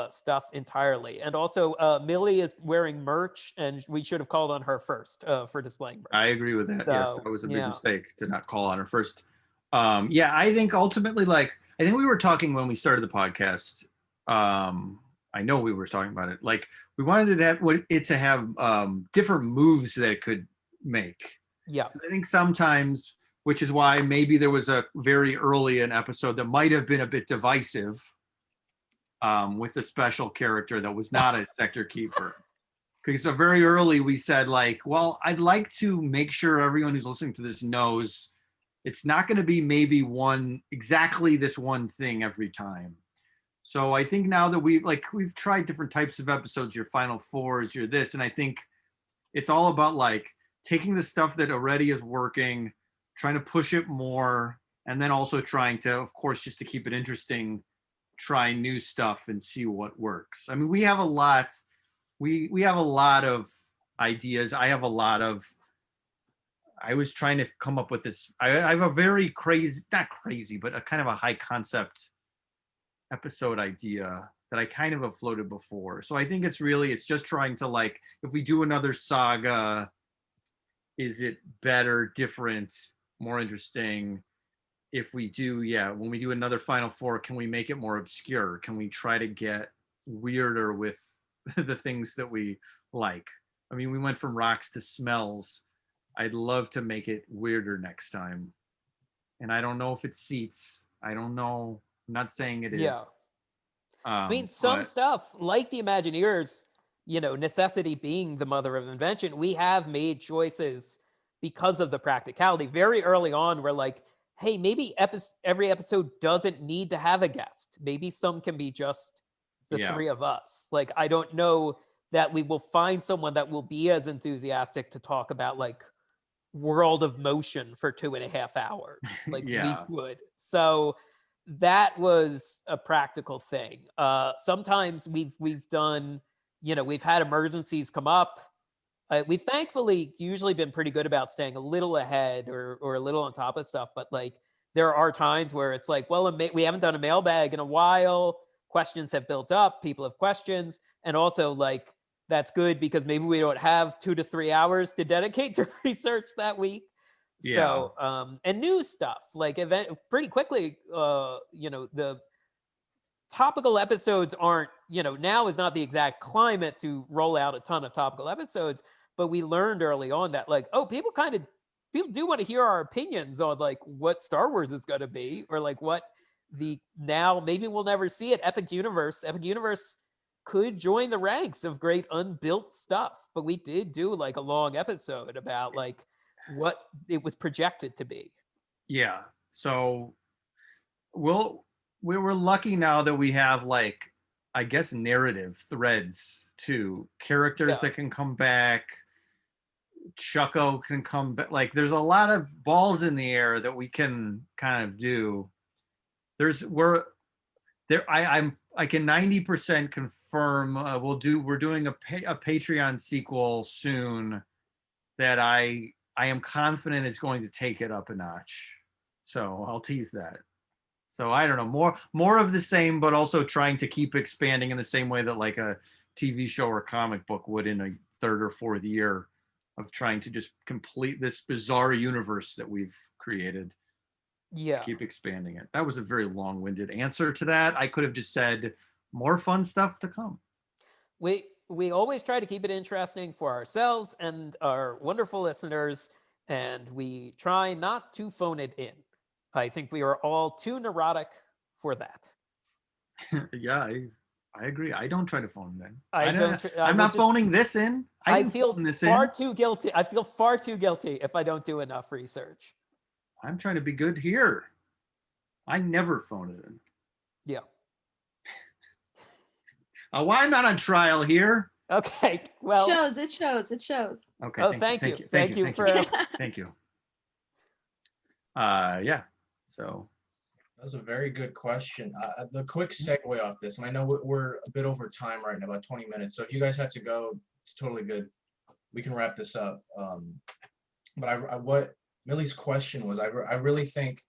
stuff entirely. And also, Millie is wearing merch, and we should have called on her first for displaying merch. I agree with that. Yes, So, that was a big yeah. mistake to not call on her first. Yeah, I think ultimately, like, I think we were talking when we started the podcast. I know we were talking about it. Like, we wanted it to have different moves that it could make. Yeah. I think sometimes, which is why maybe there was a very early an episode that might have been a bit divisive with a special character that was not a sector keeper. Because so very early we said like, well, I'd like to make sure everyone who's listening to this knows it's not going to be maybe exactly this one thing every time. So I think now that we've tried different types of episodes, your Final Fours, your this, and I think it's all about like taking the stuff that already is working, trying to push it more, and then also trying to, of course, just to keep it interesting, try new stuff and see what works. I mean, we have a lot. We have a lot of ideas. I was trying to come up with this. I have a very crazy, not crazy, but a kind of a high concept episode idea that I kind of have floated before. So I think it's just trying to like, if we do another saga, is it better, different, more interesting? If we do, when we do another Final Four, can we make it more obscure? Can we try to get weirder with the things that we like? I mean, we went from rocks to smells. I'd love to make it weirder next time. And I don't know if it's seats. I don't know. I'm not saying it is. Yeah. I mean, some stuff like the Imagineers, necessity being the mother of invention, we have made choices because of the practicality. Very early on, we're like, hey, maybe every episode doesn't need to have a guest. Maybe some can be just the three of us. Like, I don't know that we will find someone that will be as enthusiastic to talk about like World of Motion for 2.5 hours. Like we would. So that was a practical thing. Sometimes we've done, we've had emergencies come up. We've thankfully usually been pretty good about staying a little ahead or a little on top of stuff. But like there are times where it's like, well, we haven't done a mailbag in a while. Questions have built up. People have questions. And also like, that's good because maybe we don't have 2 to 3 hours to dedicate to research that week. Yeah. So, and new stuff like pretty quickly, the topical episodes aren't, now is not the exact climate to roll out a ton of topical episodes, but we learned early on that like, oh, people do want to hear our opinions on like what Star Wars is going to be, or like what now maybe we'll never see it. Epic Universe could join the ranks of great unbuilt stuff, but we did do like a long episode about like what it was projected to be. Yeah. So we were lucky now that we have like, I guess, narrative threads too. Characters that can come back. Chucko can come back. Like there's a lot of balls in the air that we can kind of do. I can 90% confirm we're doing a Patreon sequel soon that I am confident is going to take it up a notch. So I'll tease that. So I don't know, more of the same, but also trying to keep expanding in the same way that like a TV show or comic book would in a third or fourth year of trying to just complete this bizarre universe that we've created. Yeah. Keep expanding it. That was a very long-winded answer to that. I could have just said more fun stuff to come. We always try to keep it interesting for ourselves and our wonderful listeners, and we try not to phone it in. I think we are all too neurotic for that. Yeah, I agree. I don't try to phone it in. I'm not phoning this in. I feel far too guilty. I feel far too guilty if I don't do enough research. I'm trying to be good here. I never phone it in. Yeah. Why I'm not on trial here? Okay, well, It shows. Okay. oh, thank you. Thank you. for Thank you. Yeah. So That's a very good question. The quick segue off this, and I know we're a bit over time right now, about 20 minutes. So if you guys have to go, it's totally good. We can wrap this up. But what Millie's question was, I really think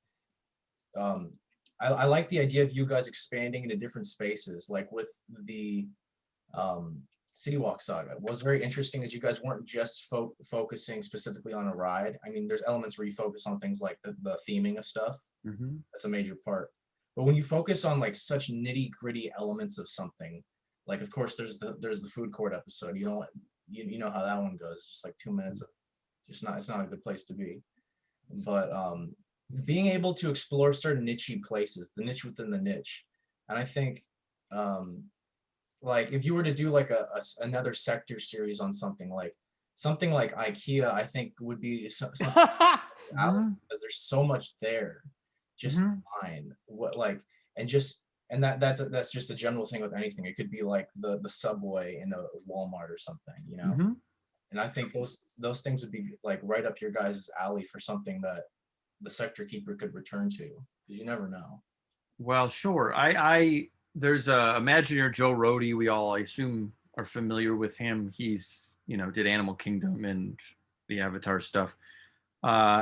I like the idea of you guys expanding into different spaces, like with the City Walk saga. What was very interesting is you guys weren't just focusing specifically on a ride. I mean, there's elements where you focus on things like the theming of stuff. That's a major part. But when you focus on like such nitty gritty elements of something, like of course there's the food court episode. You know how that one goes. Just like 2 minutes of it's not a good place to be. But being able to explore certain niche places, the niche within the niche, and I think like if you were to do like another sector series on something like IKEA, I think would be something out because there's so much there. Just fine. What like and just and that's just a general thing with anything. It could be like the subway in a Walmart or something, you know. And I think those things would be like right up your guys' alley for something that the sector keeper could return to, because you never know. Well, sure. There's a Imagineer Joe Rohde. We all, I assume, are familiar with him. He's, did Animal Kingdom and the Avatar stuff.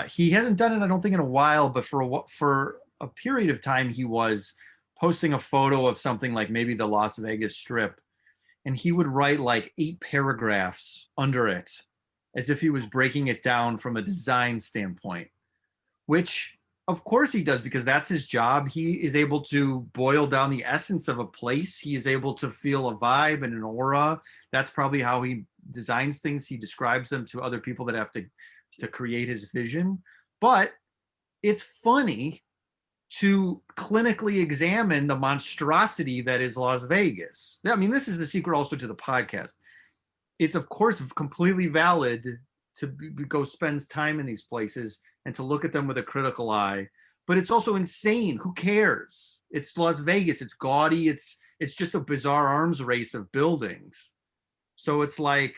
He hasn't done it, I don't think, in a while, but for a period of time, he was posting a photo of something like maybe the Las Vegas Strip, and he would write like 8 paragraphs under it as if he was breaking it down from a design standpoint, which of course he does, because that's his job. He is able to boil down the essence of a place. He is able to feel a vibe and an aura. That's probably how he designs things. He describes them to other people that have to create his vision. But it's funny to clinically examine the monstrosity that is Las Vegas. I mean, this is the secret also to the podcast. It's of course completely valid to go spend time in these places and to look at them with a critical eye, but it's also insane. Who cares? It's Las Vegas. It's gaudy. It's just a bizarre arms race of buildings. So it's like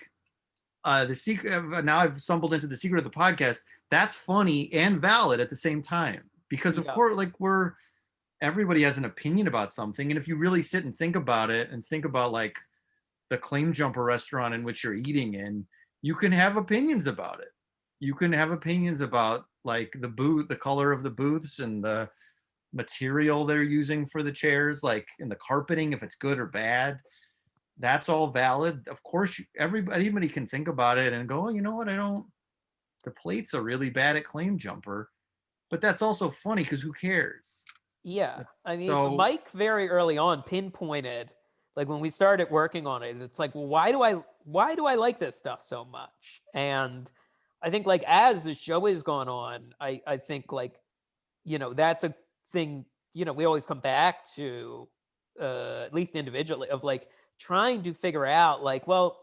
the secret. Now I've stumbled into the secret of the podcast. That's funny and valid at the same time, because of course, like everybody has an opinion about something, and if you really sit and think about it, and think about like the Claim Jumper restaurant in which you're eating in, you can have opinions about it. You can have opinions about like the booth, the color of the booths, and the material they're using for the chairs, like in the carpeting, if it's good or bad. That's all valid. Of course, anybody can think about it and go, oh, you know what? The plates are really bad at Claim Jumper, but that's also funny because who cares? Yeah, I mean, Mike very early on pinpointed, like when we started working on it, it's like, well, why do I like this stuff so much? And I think like as the show has gone on, I think like, that's a thing, we always come back to, at least individually, of like trying to figure out like, well,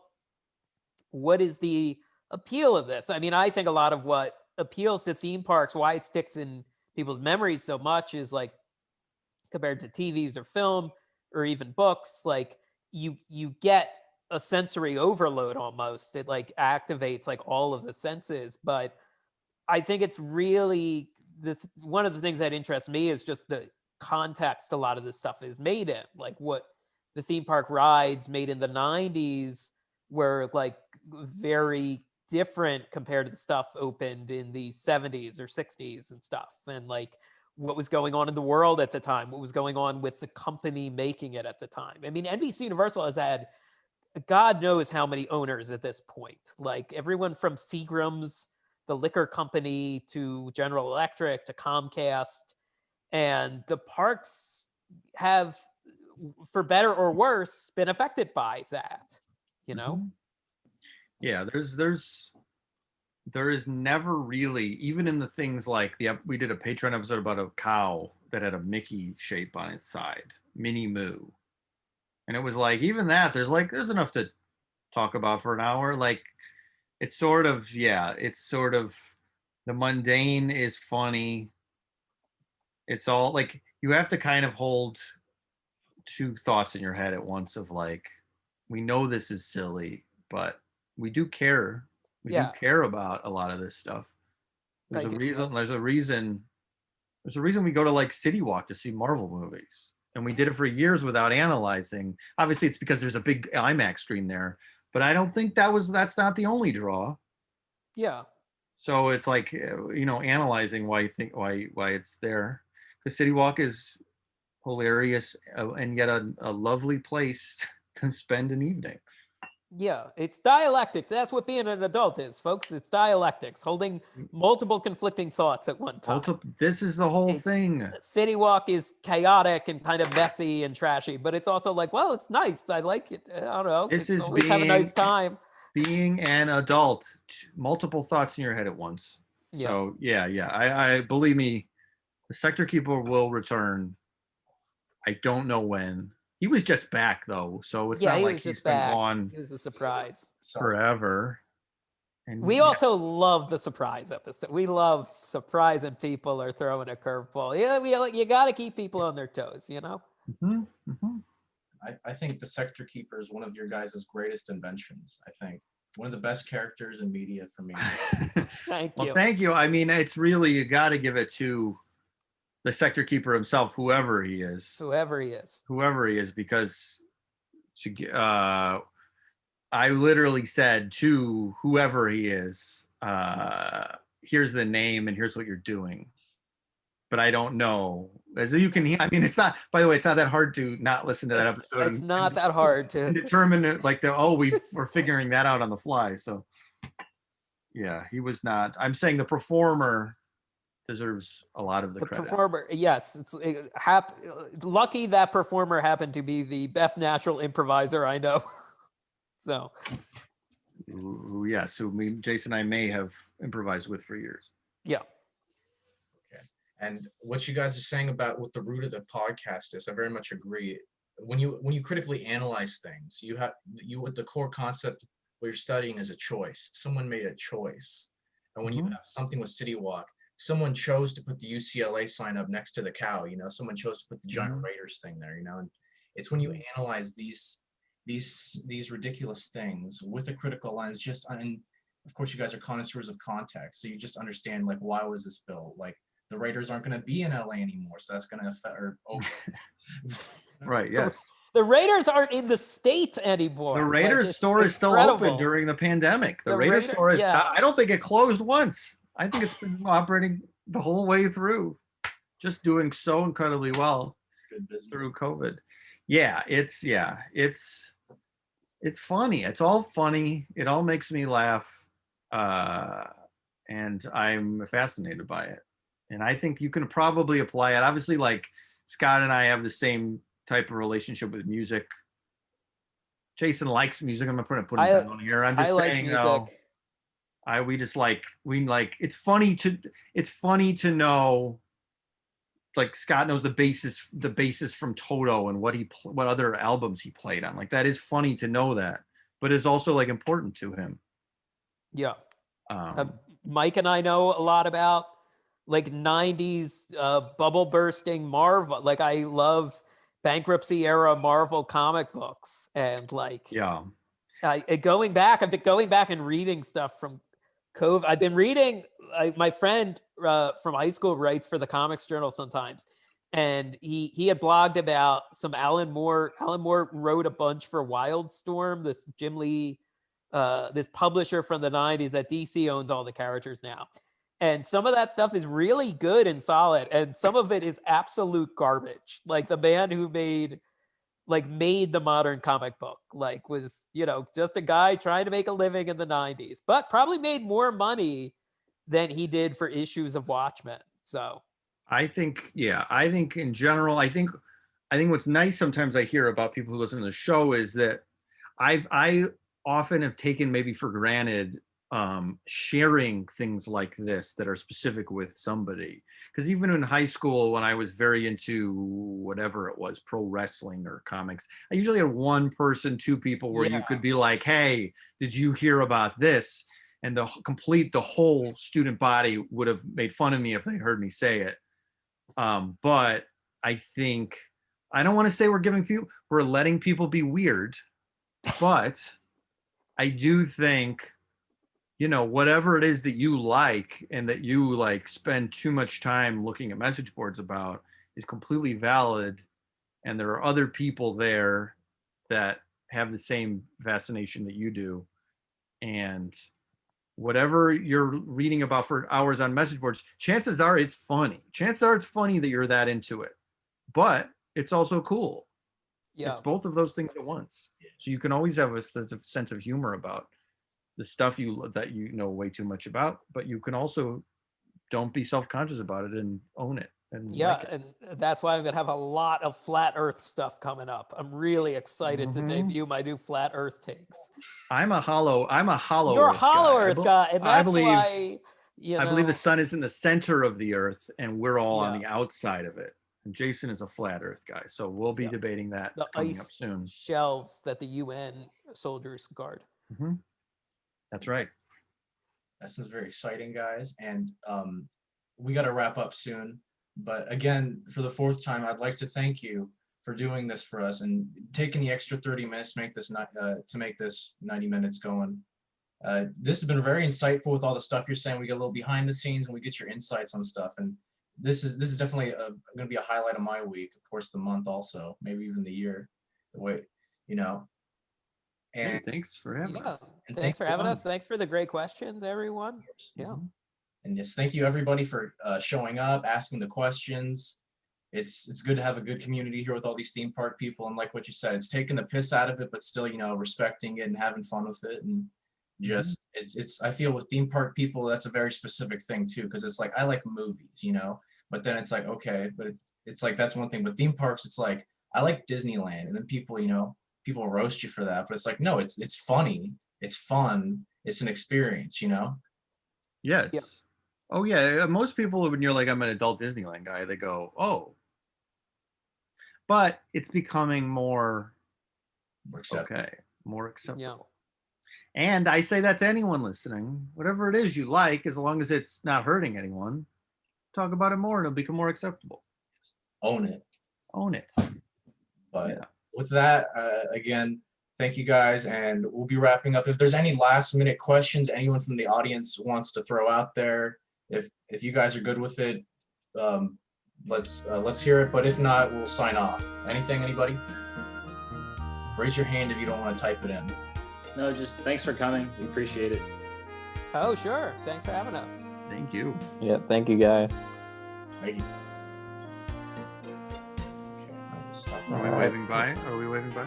what is the appeal of this? I mean, I think a lot of what appeals to theme parks, why it sticks in people's memories so much is like compared to TVs or film or even books, like you get a sensory overload almost. It like activates like all of the senses. But I think it's really one of the things that interests me is just the context a lot of this stuff is made in. Like what the theme park rides made in the 90s were like very different compared to the stuff opened in the 70s or 60s and stuff. And like what was going on in the world at the time, what was going on with the company making it at the time. I mean, NBC Universal has had God knows how many owners at this point, like everyone from Seagram's, the liquor company, to General Electric, to Comcast. And the parks have, for better or worse, been affected by that, Yeah, there is never really, even in the things like we did a Patreon episode about a cow that had a Mickey shape on its side, Minnie Moo. And it was like, even that, there's enough to talk about for an hour. Like, it's sort of the mundane is funny. It's all like, you have to kind of hold two thoughts in your head at once of like, we know this is silly, but we do care. We do Yeah. care about a lot of this stuff. There's I a do. reason. There's a reason we go to like City Walk to see Marvel movies, and we did it for years without analyzing. Obviously, it's because there's a big IMAX screen there, but I don't think that's not the only draw. Yeah. So it's like, analyzing why you think why it's there, because City Walk is hilarious, and yet a lovely place to spend an evening. Yeah, it's dialectics. That's what being an adult is, folks. It's dialectics, holding multiple conflicting thoughts at one time. This is the whole It's- thing. City Walk is chaotic and kind of messy and trashy, but it's also like, well, it's nice. I like it. I don't know. This it's is always have a nice time. Being an adult, multiple thoughts in your head at once. Yeah. So yeah. I believe me, the Sector Keeper will return. I don't know when. He was just back though, so it's not he like was he's just been back. gone It was a surprise. forever. And We also love the surprise episode. We love surprising people or throwing a curveball. Yeah, you got to keep people on their toes, you know? Mhm, mhm. I think the Sector Keeper is one of your guys' greatest inventions. I think one of the best characters in media for me. Thank you. Well, thank you. I mean, it's really, you got to give it to the Sector Keeper himself, whoever he is. Whoever he is. Because I literally said to whoever he is, here's the name and here's what you're doing. But I don't know. As you can hear, I mean, it's not, by the way, it's not that hard to not listen to that episode. It's not that hard to determine it, like we're figuring that out on the fly. So yeah, he was not. I'm saying the performer deserves a lot of the credit. Performer, yes. Lucky that performer happened to be the best natural improviser I know. So. Yes, who Jason and I may have improvised with for years. Yeah. Okay. And what you guys are saying about what the root of the podcast is, I very much agree. When you critically analyze things, what the core concept what you're studying is a choice. Someone made a choice. And when you have something with City Walk, someone chose to put the UCLA sign up next to the cow, someone chose to put the giant Raiders thing there, and it's when you analyze these ridiculous things with a critical lens, and of course you guys are connoisseurs of context, so you just understand, like, why was this built? Like, the Raiders aren't going to be in LA anymore, so that's going to affect Right, yes. The Raiders aren't in the States anymore. The Raiders store is still open during the pandemic. The Raiders store is, I don't think it closed once. I think it's been operating the whole way through, just doing so incredibly well through COVID. Yeah, it's funny. It's all funny. It all makes me laugh. And I'm fascinated by it. And I think you can probably apply it. Obviously, like, Scott and I have the same type of relationship with music. Jason likes music. I'm not putting it down here. I'm just saying, it's funny to know, like, Scott knows the basis from Toto and what other albums he played on. Like, that is funny to know that, but it's also, like, important to him. Yeah. Mike and I know a lot about, like, 90s bubble bursting Marvel. Like, I love bankruptcy era Marvel comic books, and like, I've been going back and reading stuff from COVID. I've been reading, my friend from high school writes for the Comics Journal sometimes, and he had blogged about some Alan Moore. Alan Moore wrote a bunch for Wildstorm, this Jim Lee, this publisher from the 90s that DC owns all the characters now. And some of that stuff is really good and solid, and some of it is absolute garbage. Like, the man who made the modern comic book, like, was, just a guy trying to make a living in the 90s, but probably made more money than he did for issues of Watchmen. So I think in general, I think what's nice sometimes I hear about people who listen to the show is that I often have taken maybe for granted sharing things like this that are specific with somebody. Because even in high school, when I was very into whatever it was, pro wrestling or comics, I usually had one person, two people where you could be like, hey, did you hear about this? And the whole student body would have made fun of me if they heard me say it. But I think I don't want to say we're letting people be weird, but I do think, whatever it is that you like and that you like spend too much time looking at message boards about is completely valid. And there are other people there that have the same fascination that you do. And whatever you're reading about for hours on message boards, chances are it's funny. Chances are it's funny that you're that into it, but it's also cool. Yeah. It's both of those things at once. So you can always have a sense of humor about the stuff that you know way too much about, but you can also don't be self-conscious about it and own it. And Yeah, like it. and that's why I'm gonna have a lot of flat Earth stuff coming up. I'm really excited to debut my new flat Earth takes. I'm a hollow You're a Earth hollow guy. Earth guy, and that's why I believe the sun is in the center of the Earth, and we're all on Yeah. the outside of it. And Jason is a flat Earth guy, so we'll be debating that the coming up ice soon. shelves that the UN soldiers guard. That's right. That sounds very exciting, guys. And we got to wrap up soon. But again, for the fourth time, I'd like to thank you for doing this for us and taking the extra 30 minutes to make this 90 minutes going. This has been very insightful with all the stuff you're saying. We get a little behind the scenes and we get your insights on stuff. And this is definitely going to be a highlight of my week, of course, the month also, maybe even the year. The way, And Hey, thanks for having us. And Thanks for having us. Thanks for the great questions, everyone. Yeah. And yes, thank you everybody for showing up, asking the questions. It's good to have a good community here with all these theme park people. And like what you said, it's taking the piss out of it, but still, respecting it and having fun with it. And just it's I feel with theme park people, that's a very specific thing too, because it's like I like movies, but then it's like, okay, but it's like that's one thing. But theme parks, it's like I like Disneyland, and then people roast you for that, but it's like, no, it's funny, it's fun, it's an experience, Yes. Yep. Oh yeah. Most people, when you're like, I'm an adult Disneyland guy, they go, oh. But it's becoming more acceptable. okay, more acceptable. Yeah. And I say that to anyone listening, whatever it is you like, as long as it's not hurting anyone, talk about it more and it'll become more acceptable. Own it. But Yeah. with that, again, thank you guys, and we'll be wrapping up. If there's any last minute questions anyone from the audience wants to throw out there, if you guys are good with it, let's hear it. But if not, we'll sign off. Anybody? Raise your hand if you don't want to type it in. No, just thanks for coming. We appreciate it. Oh, sure. Thanks for having us. Thank you. Yeah, thank you guys. Thank you. Okay, I'll just stop. Are we waving bye?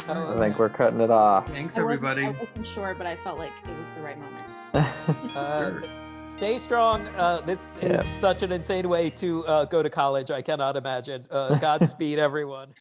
Oh, I think we're cutting it off. Thanks, I everybody. wasn't sure, but I felt like it was the right moment. Sure. Stay strong. This is such an insane way to go to college. I cannot imagine. Godspeed, everyone.